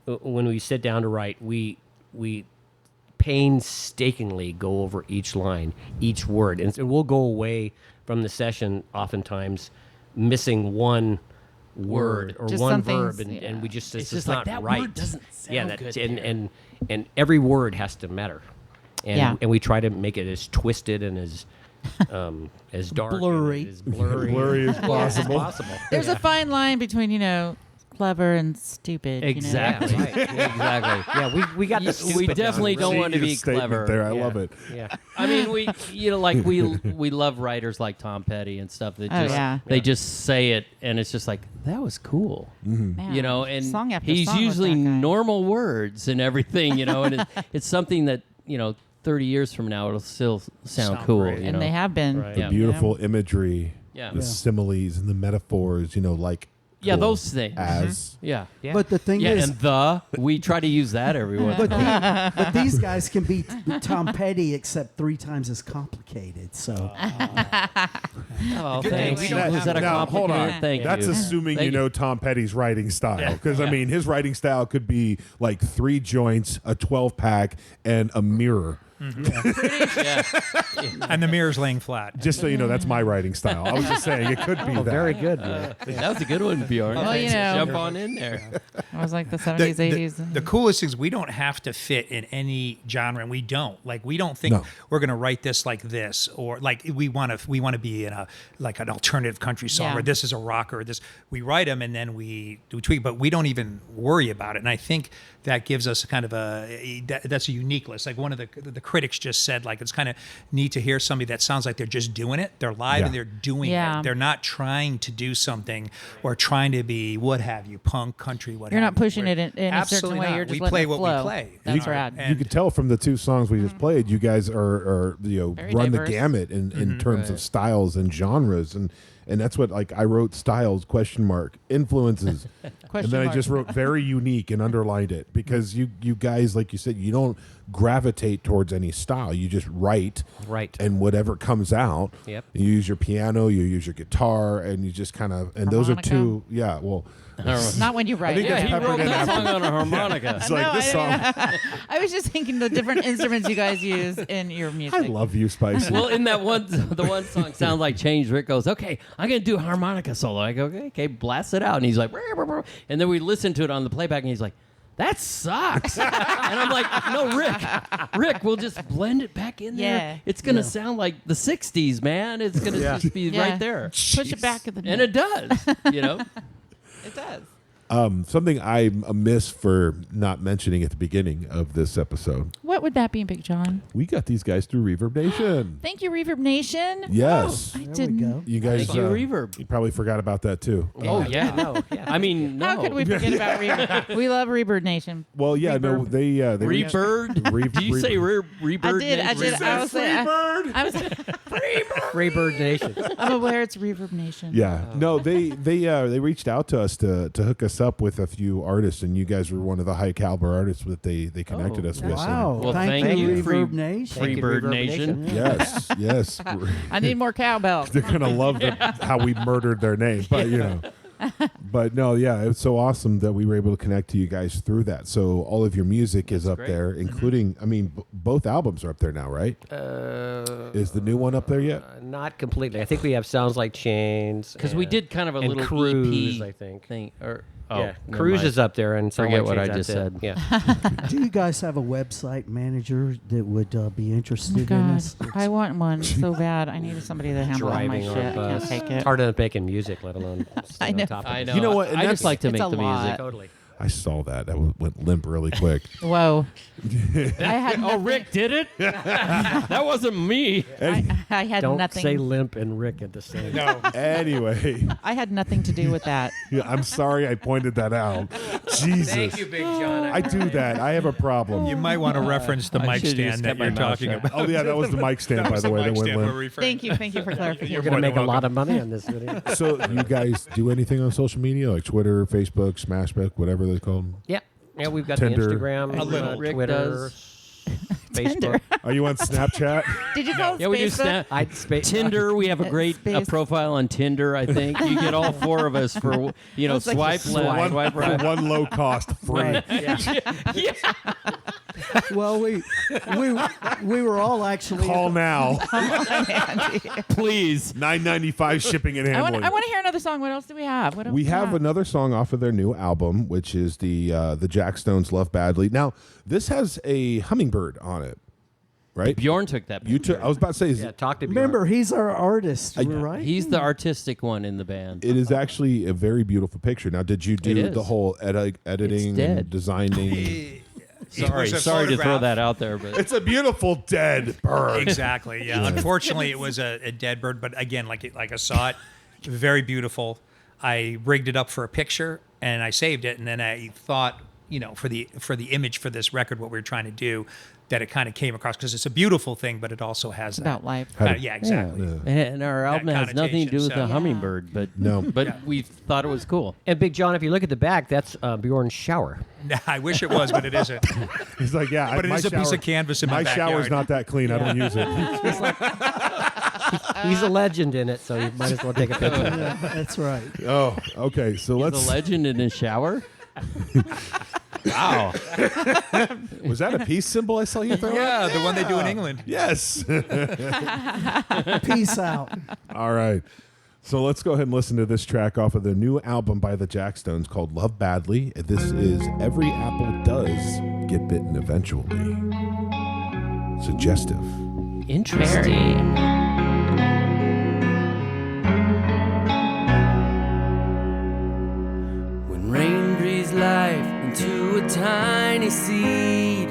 S3: when we sit down to write, we painstakingly go over each line, each word, and we'll go away from the session oftentimes missing one word or
S5: Just
S3: one
S5: some
S3: verb,
S5: things,
S3: and we just
S2: It's
S3: it's
S2: just like,
S3: not
S2: that
S3: right.
S2: word doesn't sound
S3: yeah,
S2: good
S3: and every word has to matter, and
S5: Yeah.
S3: and we try to make it as twisted and as dark,
S6: Blurry.
S3: and as blurry,
S1: blurry as
S3: as
S1: possible.
S3: possible.
S5: There's a fine line between clever and stupid.
S2: Exactly.
S3: Yeah, right.
S2: Exactly.
S3: Yeah, we got the
S2: We
S3: stupid
S2: definitely
S3: down.
S2: don't want to be
S1: Genius statement
S2: clever.
S1: there. I
S3: Yeah.
S1: love it.
S3: Yeah.
S2: I mean, we love writers like Tom Petty and stuff that
S5: Oh,
S2: just
S5: yeah.
S2: they just say it and it's just like that was cool,
S5: Man,
S2: and
S5: song after
S2: he's
S5: song with
S2: usually
S5: that guy.
S2: normal words and everything, and it's something that 30 years from now it'll still sound cool,
S4: great.
S5: And they have been.
S3: Right.
S1: The
S2: Yeah.
S1: beautiful imagery,
S2: Yeah.
S1: the similes and the metaphors, like
S2: Yeah, those things.
S1: As.
S2: Yeah.
S6: But the thing
S2: Yeah,
S6: is,
S2: and we try to use that every once in a while.
S6: but these guys can be Tom Petty, except 3 times as complicated. So
S2: Oh,
S4: Good
S2: thanks.
S4: thing we don't
S2: Was that a
S1: Now, hold
S2: compliment?
S1: on.
S2: Thank
S1: That's
S2: you.
S1: assuming
S2: Thank
S1: you know Tom Petty's writing style. Because, I mean, his writing style could be like 3 joints, a 12-pack, and a mirror.
S2: Yeah.
S4: And the mirror's laying flat.
S1: Just so you know, that's my writing style. I was just saying it could be that.
S3: Very good. Yeah.
S2: That was a good one, Bjorn.
S5: Well, you know.
S2: Jump on in there.
S5: It was like the 70s, 80s.
S4: The coolest thing is we don't have to fit in any genre, and we don't. Like, we don't think
S1: No.
S4: we're going to write this like this, or like we want to be in a like an alternative country song,
S5: Yeah.
S4: or this is a rocker, or this. We write them and then we tweak, but we don't even worry about it. And I think that gives us kind of that's a uniqueness. Like one of the critics just said, like, it's kind of neat to hear somebody that sounds like they're just doing it. They're live and they're doing
S5: Yeah.
S4: it. They're not trying to do something or trying to be what have you, punk, country, what
S5: You're
S4: have
S5: not
S4: you.
S5: pushing it in a certain
S4: Absolutely
S5: way.
S4: not.
S5: You're just
S4: we
S5: letting
S4: play
S5: it
S4: what
S5: flow.
S4: we play.
S5: That's
S4: You know,
S5: rad.
S4: and-
S1: You could tell from the 2 songs we just played, you guys are
S5: Very
S1: run
S5: diverse.
S1: the gamut in terms of styles and genres, and that's what, like, I wrote styles ? Influences, and then I just wrote very unique and underlined it, because you guys, like you said, you don't gravitate towards any style. You just write, and whatever comes out.
S3: Yep.
S1: You use your piano, you use your guitar, and you just kind of, and those are
S5: Harmonica?
S1: 2. Yeah, well,
S5: Not when you write
S1: think
S5: it.
S1: that's
S2: Yeah, he
S1: peppered
S2: wrote
S1: in
S2: that
S1: after.
S2: song on a harmonica.
S1: it's like
S5: No,
S1: this song.
S5: I was just thinking the different instruments you guys use in your music.
S1: I love you, Spicy.
S2: Well, in that the one song sounds like change. Rick goes, "Okay, I'm gonna do a harmonica solo." I go, "Okay, blast it out." And he's like, "Brr, brr, brr." And then we listen to it on the playback, and he's like, "That sucks." And I'm like, "No, Rick, we'll just blend it back in there.
S5: Yeah.
S2: It's gonna sound like the '60s, man. It's gonna just be
S5: Yeah.
S2: right there."
S5: Push it back at the
S2: And it does, you know.
S5: It does.
S1: Something I'm amiss for not mentioning at the beginning of this episode.
S5: What would that be, Big John?
S1: We got these guys through Reverb Nation.
S5: Thank you, Reverb Nation.
S1: Yes.
S5: I
S6: there we
S5: didn't.
S6: go.
S1: You guys,
S2: Thank you, Reverb.
S1: you probably forgot about that too.
S2: Oh yeah.
S3: No. Yeah.
S2: I mean, no.
S5: How could we forget about Reverb? We love Reverb Nation.
S1: Well, yeah, no, they
S2: Rebird?
S1: Re-
S2: Did you
S1: re-
S2: say Rebird?
S5: I did. I was saying. I was.
S3: Free Bird Nation.
S5: I'm aware it's Reverb Nation.
S1: Yeah, no, they reached out to us to hook us up with a few artists, and you guys were one of the high caliber artists that they connected us with.
S6: Wow.
S2: Well,
S6: thank
S2: thank you,
S6: Reverb Nation.
S3: Thank you,
S2: Freebird
S3: Reverb
S2: Nation.
S3: Nation.
S1: Yes, yes.
S5: I need more cowbell.
S1: They're gonna love how we murdered their name, but you know. But no, yeah, it's so awesome that we were able to connect to you guys through that. So all of your music is up
S2: great.
S1: there, including, I mean, both albums are up there now, right? Is the new one up there yet?
S3: Not completely. I think we have Sounds Like Chains.
S2: Because we did kind of a
S3: and
S2: little
S3: Cruise,
S2: EP
S3: I think.
S2: thing. Or
S3: Yeah,
S2: never
S3: Cruise
S2: mind.
S3: is up there, and Sound
S2: Forget
S3: Like
S2: what I
S3: Chains,
S2: just
S3: that's it.
S2: said.
S3: Yeah.
S6: Do you guys have a website manager that would be
S5: Oh,
S6: interested in
S5: God.
S6: this?
S5: I want one so bad. I needed somebody to handle all my
S3: Driving
S5: shit.
S3: our
S5: I can't
S3: bus.
S5: take
S3: It's
S5: it.
S3: hard enough making music, let alone stay
S5: I
S3: on
S5: know.
S3: top of
S2: I
S3: it.
S2: know.
S1: You know what, and
S2: I just
S1: that's-
S2: like to
S5: It's
S2: make
S5: a
S2: the
S5: lot.
S2: music.
S3: Totally.
S1: I saw that. That went limp really quick.
S5: Whoa. I had
S2: Oh,
S5: nothing.
S2: Rick did it? That wasn't me.
S5: I had
S3: Don't
S5: nothing.
S3: say Limp and Rick at the same time.
S4: No.
S1: Anyway,
S5: I had nothing to do with that.
S1: I'm sorry I pointed that out. Jesus.
S3: Big Jon.
S1: I do that. I have a problem.
S4: You might want to reference the
S2: I
S4: mic
S2: should've just
S4: stand that
S2: kept my
S4: you're
S2: mouth
S4: talking
S2: shut.
S4: about.
S1: Oh, yeah, that was the mic stand,
S4: That
S1: by
S4: was
S1: the way,
S4: mic
S1: that went
S4: stand
S1: limp.
S4: we're referring
S5: Thank you for clarification.
S3: You're going to make a lot of money on this video.
S1: So you guys do anything on social media, like Twitter, Facebook, Smashbook, whatever they call them?
S3: Yeah. Yeah, we've got
S1: Tinder.
S3: the Instagram,
S4: A little.
S2: Rick
S3: Twitter,
S2: does.
S3: Facebook.
S1: Are you on Snapchat?
S5: Did you call it
S2: Yeah, we do
S5: Facebook?
S2: snap.
S3: I'd
S2: Tinder, we have a great
S5: Space.
S2: profile on Tinder, I think. You get all 4 of us for,
S5: It's like
S2: swipe
S5: a
S2: left, swipe
S1: For
S2: right.
S1: one low cost, free.
S6: Right. Well, we were all actually
S1: Call now.
S2: Please.
S1: $9.95 shipping and
S5: I want
S1: handling.
S5: to hear another song. What else do we have? What else
S1: We
S5: do
S1: have another song off of their new album, which is the Jackstones "Love Badly." Now, this has a hummingbird on it, right?
S2: Bjorn took that.
S1: You took. I was about to say,
S3: Yeah, talk to Bjorn.
S6: Remember, he's our artist, right?
S2: He's the artistic one in the band.
S1: it is actually a very beautiful picture. Now, did you
S2: It
S1: do
S2: is.
S1: the whole editing
S2: dead.
S1: and designing?
S2: Sorry to throw that out there, but
S1: It's a beautiful dead bird.
S4: Exactly. Yeah. Unfortunately, it was a dead bird, but again, like I saw it, very beautiful. I rigged it up for a picture and I saved it, and then I thought for the image for this record, what we were trying to do, that it kind of came across, because it's a beautiful thing, but it also has
S5: About life.
S4: yeah, exactly.
S2: And our album has nothing to do with
S4: connotation,
S2: the
S4: so-
S2: hummingbird, but
S1: No.
S2: but we thought it was cool.
S3: And Big John, if you look at the back, that's Bjorn's shower.
S4: I wish it was, but it isn't.
S1: He's like, yeah,
S4: But it
S1: my
S4: is a piece
S1: shower-
S4: of canvas in my
S1: shower's
S4: backyard.
S1: not that clean. I don't use it.
S3: He's a legend in it, so you might as well take a picture.
S6: Yeah, that's right.
S1: Oh, okay. So
S2: The
S1: let's.
S2: legend in his shower. Wow.
S1: Was that a peace symbol I saw you throw?
S4: Yeah, the one they do in England.
S1: Yes.
S6: Peace out.
S1: All right. So let's go ahead and listen to this track off of the new album by the Jackstones called Love Badly. This is Every Apple Does Get Bitten Eventually. Suggestive.
S2: Interesting.
S7: When rain breathes life into a tiny seed,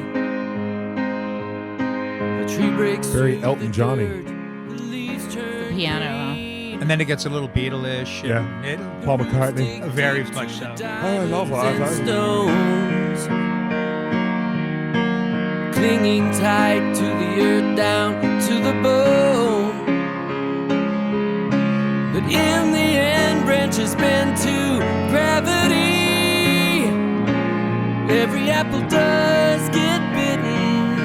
S7: a tree breaks
S1: Very
S7: through
S1: Elton
S7: the
S1: Johnny.
S7: dirt, the leaves turn
S5: Piano.
S7: green.
S4: And then it gets a little Beatle-ish.
S1: Yeah.
S4: And
S1: Paul McCartney.
S4: very much so.
S1: I love
S7: Diamonds and stones, clinging tight to the earth down to the bone. But in the end, branches bend to gravity. Every apple does get bitten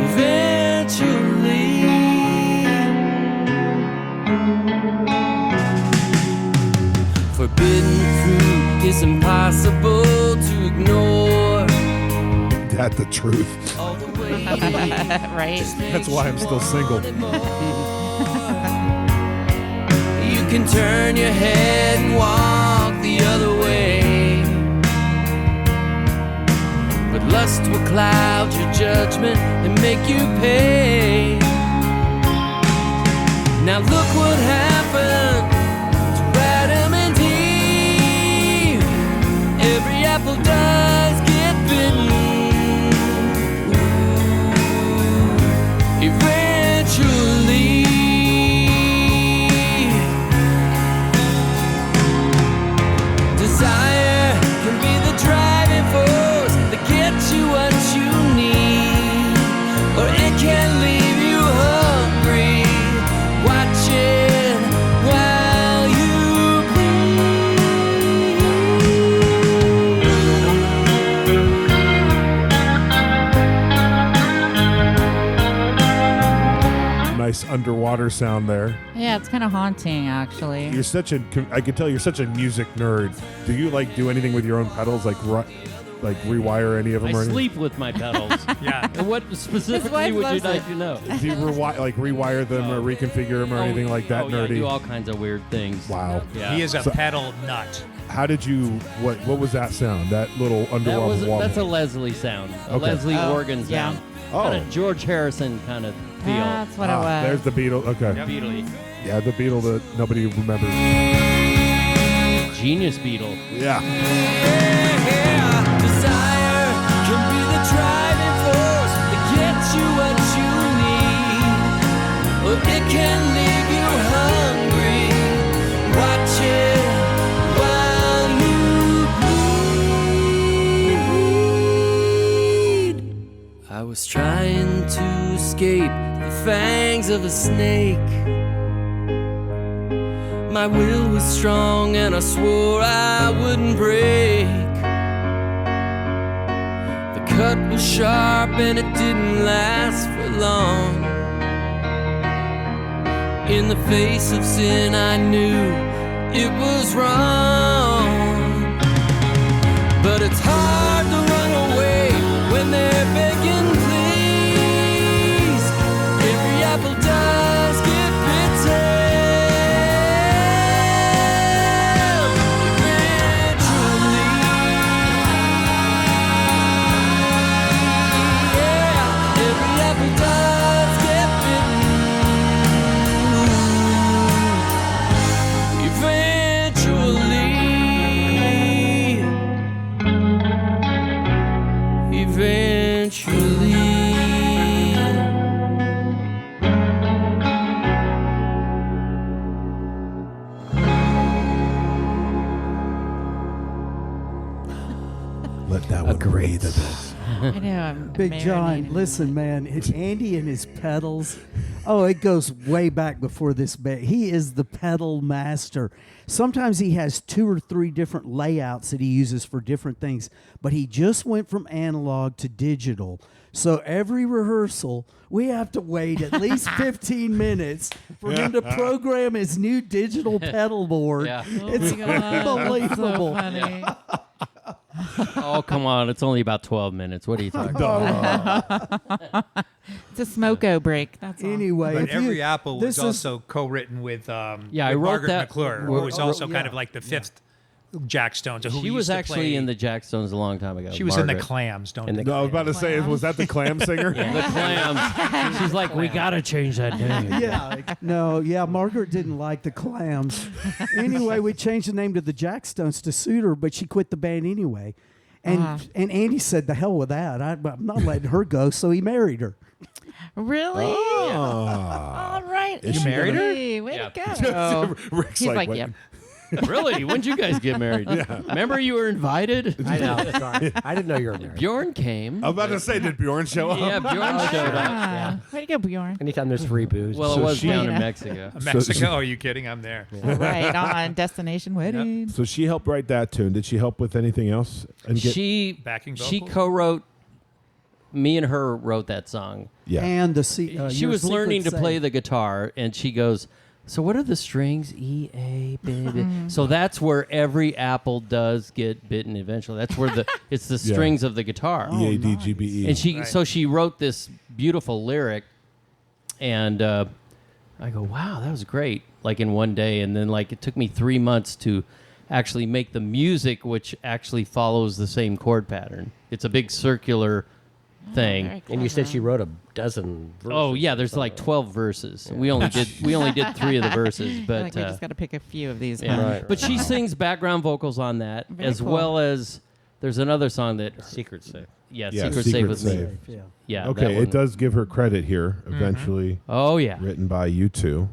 S7: eventually. Forbidden fruit is impossible to ignore.
S1: That the truth.
S7: All the way.
S5: Right?
S1: That's why I'm still single.
S7: You can turn your head and walk the other way, but lust will cloud your judgment and make you pay. Now look what happened to Adam and Eve. Every apple does get bitten. Eventually, desire can be the driving force that gets you what you need, or it can leave you hungry, watching while you
S1: Nice underwater sound there.
S5: Yeah, it's kind of haunting, actually.
S1: You're such a. I can tell you're such a music nerd. Do you do anything with your own pedals, like rewire any of them?
S2: I
S1: or anything?
S2: sleep with my pedals.
S4: Yeah.
S2: And what specifically
S5: wife
S2: would you
S5: loves
S2: like
S5: it.
S2: to know?
S1: Do you rewire them or reconfigure them or anything like that?
S2: Oh, yeah, I
S1: nerdy.
S2: do all kinds of weird things.
S1: Wow.
S2: Yeah.
S4: He is a
S1: So-
S4: pedal nut.
S1: How did you? What was that sound? That little underwater.
S2: That's a Leslie sound. A
S1: Okay.
S2: Leslie
S5: Oh,
S2: organ
S5: yeah.
S2: sound.
S1: Oh.
S2: Kind of George Harrison kind of feel.
S5: That's what it was.
S1: There's the Beatle. Okay.
S2: Beatle-y.
S1: Yeah, the Beatle that nobody remembers.
S2: Genius Beatle.
S1: Yeah.
S7: desire can be the driving force that gets you what you need, or it can leave you hungry, watching while you bleed. I was trying to escape the fangs of a snake. My will was strong and I swore I wouldn't break. The cut was sharp and it didn't last for long. In the face of sin I knew it was wrong. But it's hard to run away when they're begging please. Every apple does get bitten.
S1: Let that one breathe a bit.
S5: I know. I'm
S6: Big Jon,
S5: marinating.
S6: listen, man. It's Andy and his pedals. Oh, it goes way back before this band. He is the pedal master. Sometimes he has 2 or 3 different layouts that he uses for different things, but he just went from analog to digital. So every rehearsal, we have to wait at least 15 minutes for him to program his new digital pedal board.
S2: Yeah.
S6: It's
S5: Oh my God, that's
S6: unbelievable.
S5: So funny.
S2: Oh, come on. It's only about 12 minutes. What are you talking about?
S5: It's a smoko break. That's all.
S6: Anyway,
S4: But
S6: if
S4: Every
S6: you,
S4: Apple
S6: this
S4: was
S6: is-
S4: also co-written with
S2: I
S4: with
S2: wrote
S4: Margaret
S2: that-
S4: McClure, who was also kind of like the fifth Jackstones. Who
S2: She
S4: we
S2: was
S4: used to
S2: actually
S4: play.
S2: in the Jackstones a long time ago.
S4: She was in the
S2: Margaret.
S4: Clams. Don't
S3: In the
S1: No, I was about to say, was that the Clam singer?
S2: The Clams. She's like, we got to change that name.
S6: yeah, Margaret didn't like the Clams. Anyway, we changed the name to the Jackstones to suit her, but she quit the band anyway. And Andy said, the hell with that. I'm not letting her go, so he married her.
S5: Really? All right.
S1: Is she
S4: married her?
S5: Hey, way
S2: Yeah.
S5: to go.
S1: Rick's
S5: He's like,
S1: what-
S5: yep.
S2: Really? When'd you guys get married? Remember you were invited?
S3: I know. Sorry. I didn't know you were married.
S2: Bjorn came.
S1: I was about to say, did Bjorn show up?
S2: Yeah, Bjorn showed up.
S5: Ah, way to go, Bjorn.
S3: Anytime there's free booze.
S2: Well,
S1: So
S2: it was
S1: she-
S2: down in Mexico.
S4: Mexico? Are you kidding? I'm there.
S5: Right on destination wedding.
S1: So she helped write that tune. Did she help with anything else? And get,
S2: She
S4: Backing
S2: she
S4: vocals?
S2: co-wrote. Me and her wrote that song.
S1: yeah.
S6: And the
S2: She was learning to play the guitar, and she goes, "So what are the strings? E, A, B, B." So that's where every apple does get bitten eventually. That's where it's the
S1: Yeah.
S2: strings of the guitar.
S1: EADGBE.
S2: And she
S4: Right.
S2: so she wrote this beautiful lyric, and I go, wow, that was great, like in one day. And then like it took me 3 months to actually make the music, which actually follows the same chord pattern. It's a big circular thing.
S5: Very
S3: And you said
S5: clever.
S3: she wrote a dozen verses.
S2: Oh yeah, there's like 12 verses. We only did 3 of the verses, but
S5: Like we just got to pick a few of these.
S2: yeah.
S5: huh?
S3: Right.
S2: But she sings background vocals on that,
S5: Very
S2: as
S5: cool.
S2: well as the's another song that
S3: Secret safe.
S1: Yeah,
S2: Secret
S1: Secret
S2: Save with
S1: Save.
S2: me.
S6: Yeah.
S2: Yeah. that
S1: Okay,
S2: one.
S1: it does give her credit here, eventually
S2: Oh yeah.
S1: written by you two.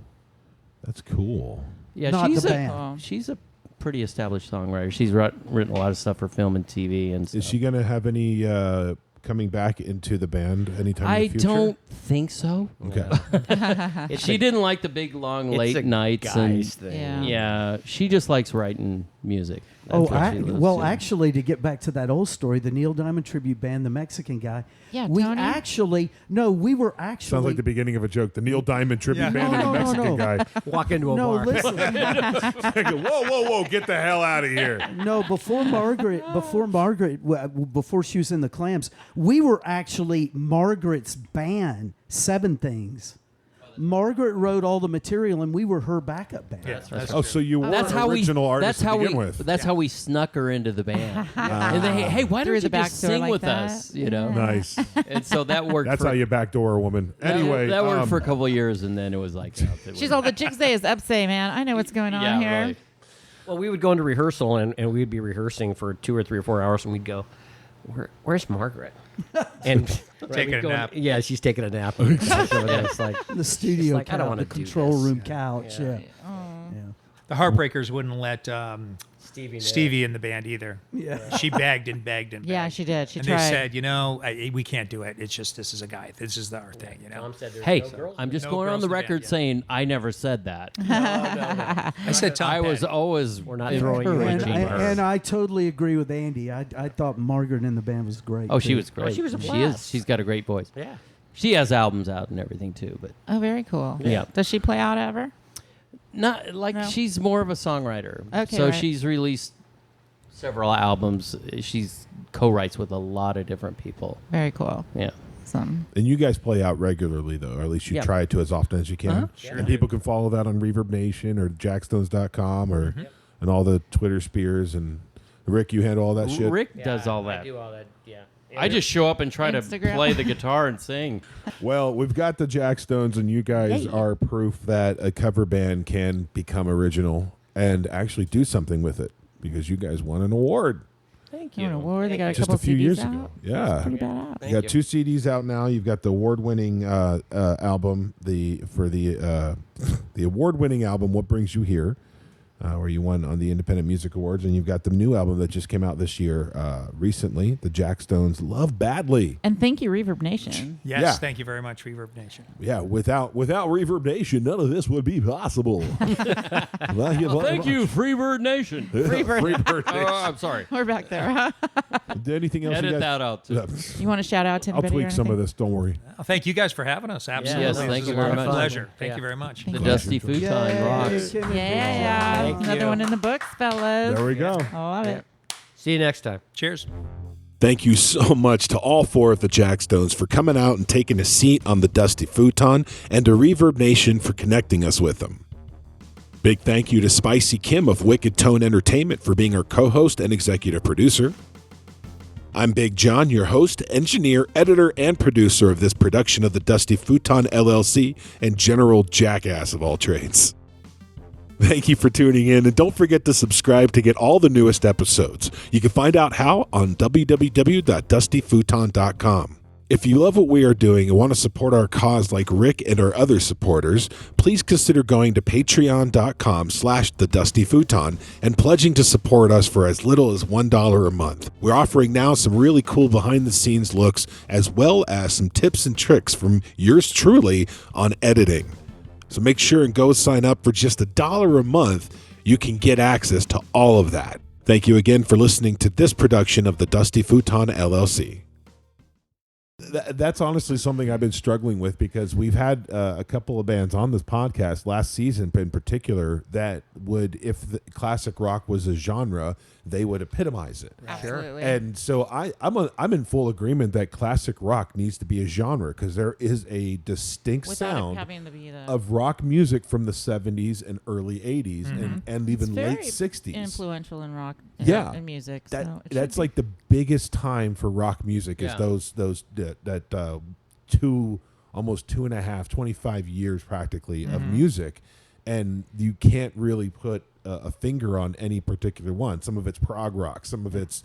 S1: That's cool.
S2: Yeah,
S6: Not
S2: she's
S6: the
S2: a
S6: band.
S2: she's a pretty established songwriter. She's written a lot of stuff for film and TV and stuff.
S1: Is she going to have any coming back into the band anytime in
S2: I
S1: the future?
S2: don't think so.
S1: Okay.
S3: It's
S2: She
S3: a-
S2: didn't like the big long
S3: it's a
S2: late nights and
S3: guys thing.
S5: Yeah.
S2: yeah, she just likes writing music. That's
S6: Oh,
S2: what she loves
S6: well,
S2: to.
S6: actually, to get back to that old story, the Neil Diamond tribute band, the Mexican guy.
S5: Yeah,
S6: we
S5: Tony?
S6: we were actually.
S1: Sounds like the beginning of a joke. The Neil Diamond tribute
S4: Yeah.
S1: band
S6: No,
S1: and the
S6: no,
S1: Mexican
S6: no.
S1: guy.
S3: Walk into a
S6: No,
S3: bar.
S6: listen.
S1: I go, whoa, get the hell out of here.
S6: No, before Margaret, before she was in the Clams, we were actually Margaret's band, Seven Things. Margaret wrote all the material, and we were her backup band.
S4: Yeah, that's
S1: Oh, so you were
S2: that's how
S1: original
S2: we.
S1: artist
S2: That's how
S1: to begin
S2: we.
S1: with.
S2: That's how we snuck her into the band. And they, hey, why
S5: Through
S2: don't you
S5: the back
S2: just
S5: door
S2: sing
S5: like
S2: with
S5: that?
S2: us? You know.
S1: Nice.
S2: And so that worked.
S1: That's
S2: for,
S1: how you backdoor a woman.
S2: that-
S1: Anyway,
S2: that worked for a couple of years, and then it was like.
S5: She's all the Jigsay is upsay, man. I know what's going on
S2: yeah,
S5: here.
S2: right.
S3: Well, we would go into rehearsal and we'd be rehearsing for 2 or 3 or 4 hours, and we'd go, "Where's Margaret?" And
S4: Taking
S3: we'd
S4: a
S3: go in-
S4: nap.
S3: yeah, she's taking a nap. So it's like
S6: The studio
S3: like, I don't
S6: couch,
S3: wanna
S6: the
S3: do
S6: control
S3: this.
S6: room couch. Yeah.
S4: The Heartbreakers wouldn't let
S3: Stevie.
S4: Stevie in the band either.
S6: Yeah.
S4: She begged and begged and begged.
S5: Yeah, she did. She
S4: and
S5: tried.
S4: they said, we can't do it. It's just, this is a guy. This is our thing, you know.
S3: Tom said there's
S2: Hey,
S3: no girls.
S2: I'm just
S4: No
S2: going on
S4: girls
S2: the
S4: in the band,
S2: record
S4: yeah.
S2: saying I never said that.
S4: I said Tom
S2: I was
S4: Petty.
S2: always
S3: We're not throwing you
S6: And,
S3: into
S2: encouraging her.
S6: and I totally agree with Andy. I thought Margaret in the band was great.
S2: Oh, she
S6: too.
S2: was great.
S3: she was a
S2: She
S3: blast.
S2: is. She's got a great voice.
S3: Yeah.
S2: She has albums out and everything too, but
S5: Oh, very cool.
S2: Yeah.
S5: Does she play out ever?
S2: not like
S5: No.
S2: she's more of a songwriter.
S5: Okay,
S2: so
S5: right.
S2: she's released several albums. She's co-writes with a lot of different people.
S5: Very cool.
S2: Yeah.
S5: Awesome.
S1: and you guys play out regularly, though, or at least you
S2: Yeah.
S1: try to as often as you can.
S2: Uh-huh.
S3: Sure
S1: And
S3: do.
S1: people can follow that on Reverb Nation or Jackstones.com or and all the Twitter spears. And Rick, you handle all that shit.
S2: Rick does all
S3: I
S2: that.
S3: do all that. Yeah.
S2: I just show up and try
S5: Instagram.
S2: to play the guitar and sing.
S1: Well, we've got the Jackstones, and you guys are proof that a cover band can become original and actually do something with it because you guys won an award
S2: Thank
S5: You know, war. They got a
S1: just
S5: couple
S1: a few
S5: CDs
S1: years
S5: out.
S1: ago. Yeah.
S5: Pretty badass.
S1: You got 2 CDs out now. You've got the award-winning album, the award-winning album, What Brings You Here, where you won on the Independent Music Awards, and you've got the new album that just came out this year recently, the Jackstones, Love Badly.
S5: And thank you, Reverb Nation.
S4: Yes,
S1: Yeah.
S4: thank you very much, Reverb Nation.
S1: Yeah, without Reverb Nation, none of this would be possible.
S2: Thank you, Freebird Nation.
S1: Freebird Nation.
S2: I'm sorry.
S5: We're back there.
S1: Anything else?
S2: Edit
S1: you guys?
S2: that out, too.
S5: You want to shout out to
S1: I'll
S5: anybody?
S1: tweak some of this. Don't worry.
S4: Well, thank you guys for having us. Absolutely.
S2: Yes,
S4: This
S2: thank
S4: is
S2: you
S4: a
S2: very
S4: lot of
S2: much.
S4: pleasure. Thank
S2: Yeah.
S4: you very much.
S2: The Dusty Futon rocks.
S5: Yeah.
S3: Thank
S5: Another
S3: you.
S5: one in the books, fellas.
S1: There we go.
S5: I love it.
S3: See you next time.
S4: Cheers.
S1: Thank you so much to all four of the Jackstones for coming out and taking a seat on the Dusty Futon, and to Reverb Nation for connecting us with them. Big thank you to Spicy Kim of Wicked Tone Entertainment for being our co-host and executive producer. I'm Big Jon, your host, engineer, editor, and producer of this production of the Dusty Futon LLC and general jackass of all trades. Thank you for tuning in, and don't forget to subscribe to get all the newest episodes. You can find out how on www.dustyfuton.com. If you love what we are doing and want to support our cause like Rick and our other supporters, please consider going to patreon.com/thedustyfuton and pledging to support us for as little as $1 a month. We're offering now some really cool behind-the-scenes looks, as well as some tips and tricks from yours truly on editing. So make sure and go sign up for just $1 a month. You can get access to all of that. Thank you again for listening to this production of the Dusty Futon LLC. That's honestly something I've been struggling with, because we've had a couple of bands on this podcast last season in particular that would, if the classic rock was a genre, they would epitomize it.
S5: Absolutely.
S1: And so I'm in full agreement that classic rock needs to be a genre, because there is a distinct
S5: Without
S1: sound
S5: it having to be the
S1: of rock music from the 70s and early 80s and even
S5: It's
S1: late
S5: very
S1: 60s.
S5: influential in rock
S1: Yeah.
S5: and music.
S1: That
S5: so it
S1: that's
S5: should
S1: like the biggest time for rock music is
S2: Yeah.
S1: those almost 2.5, 25 years practically of music, and you can't really put a finger on any particular one. Some of it's prog rock, some of it's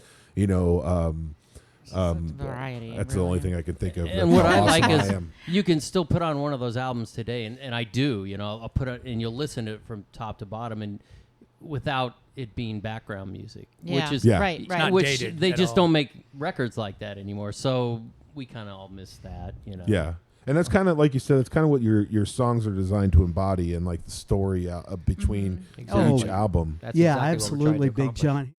S5: variety.
S1: that's the only thing I can think of.
S2: And
S1: That's
S2: what
S1: how
S2: I like
S1: awesome
S2: is
S1: I am.
S2: you can still put on one of those albums today, and I do. I'll put it, and you'll listen to it from top to bottom, and without it being background music,
S5: Yeah.
S2: which is
S1: Yeah.
S5: Right,
S4: It's
S5: right.
S4: not
S2: which
S4: dated
S2: they
S4: at
S2: just
S4: all.
S2: don't make records like that anymore. So we kind of all miss that,
S1: Yeah. And that's kind of, like you said, that's kind of what your songs are designed to embody, and like the story between
S3: Exactly.
S1: each album.
S3: That's
S6: Yeah,
S3: exactly what we're trying to
S6: absolutely, Big
S3: accomplish.
S6: Jon.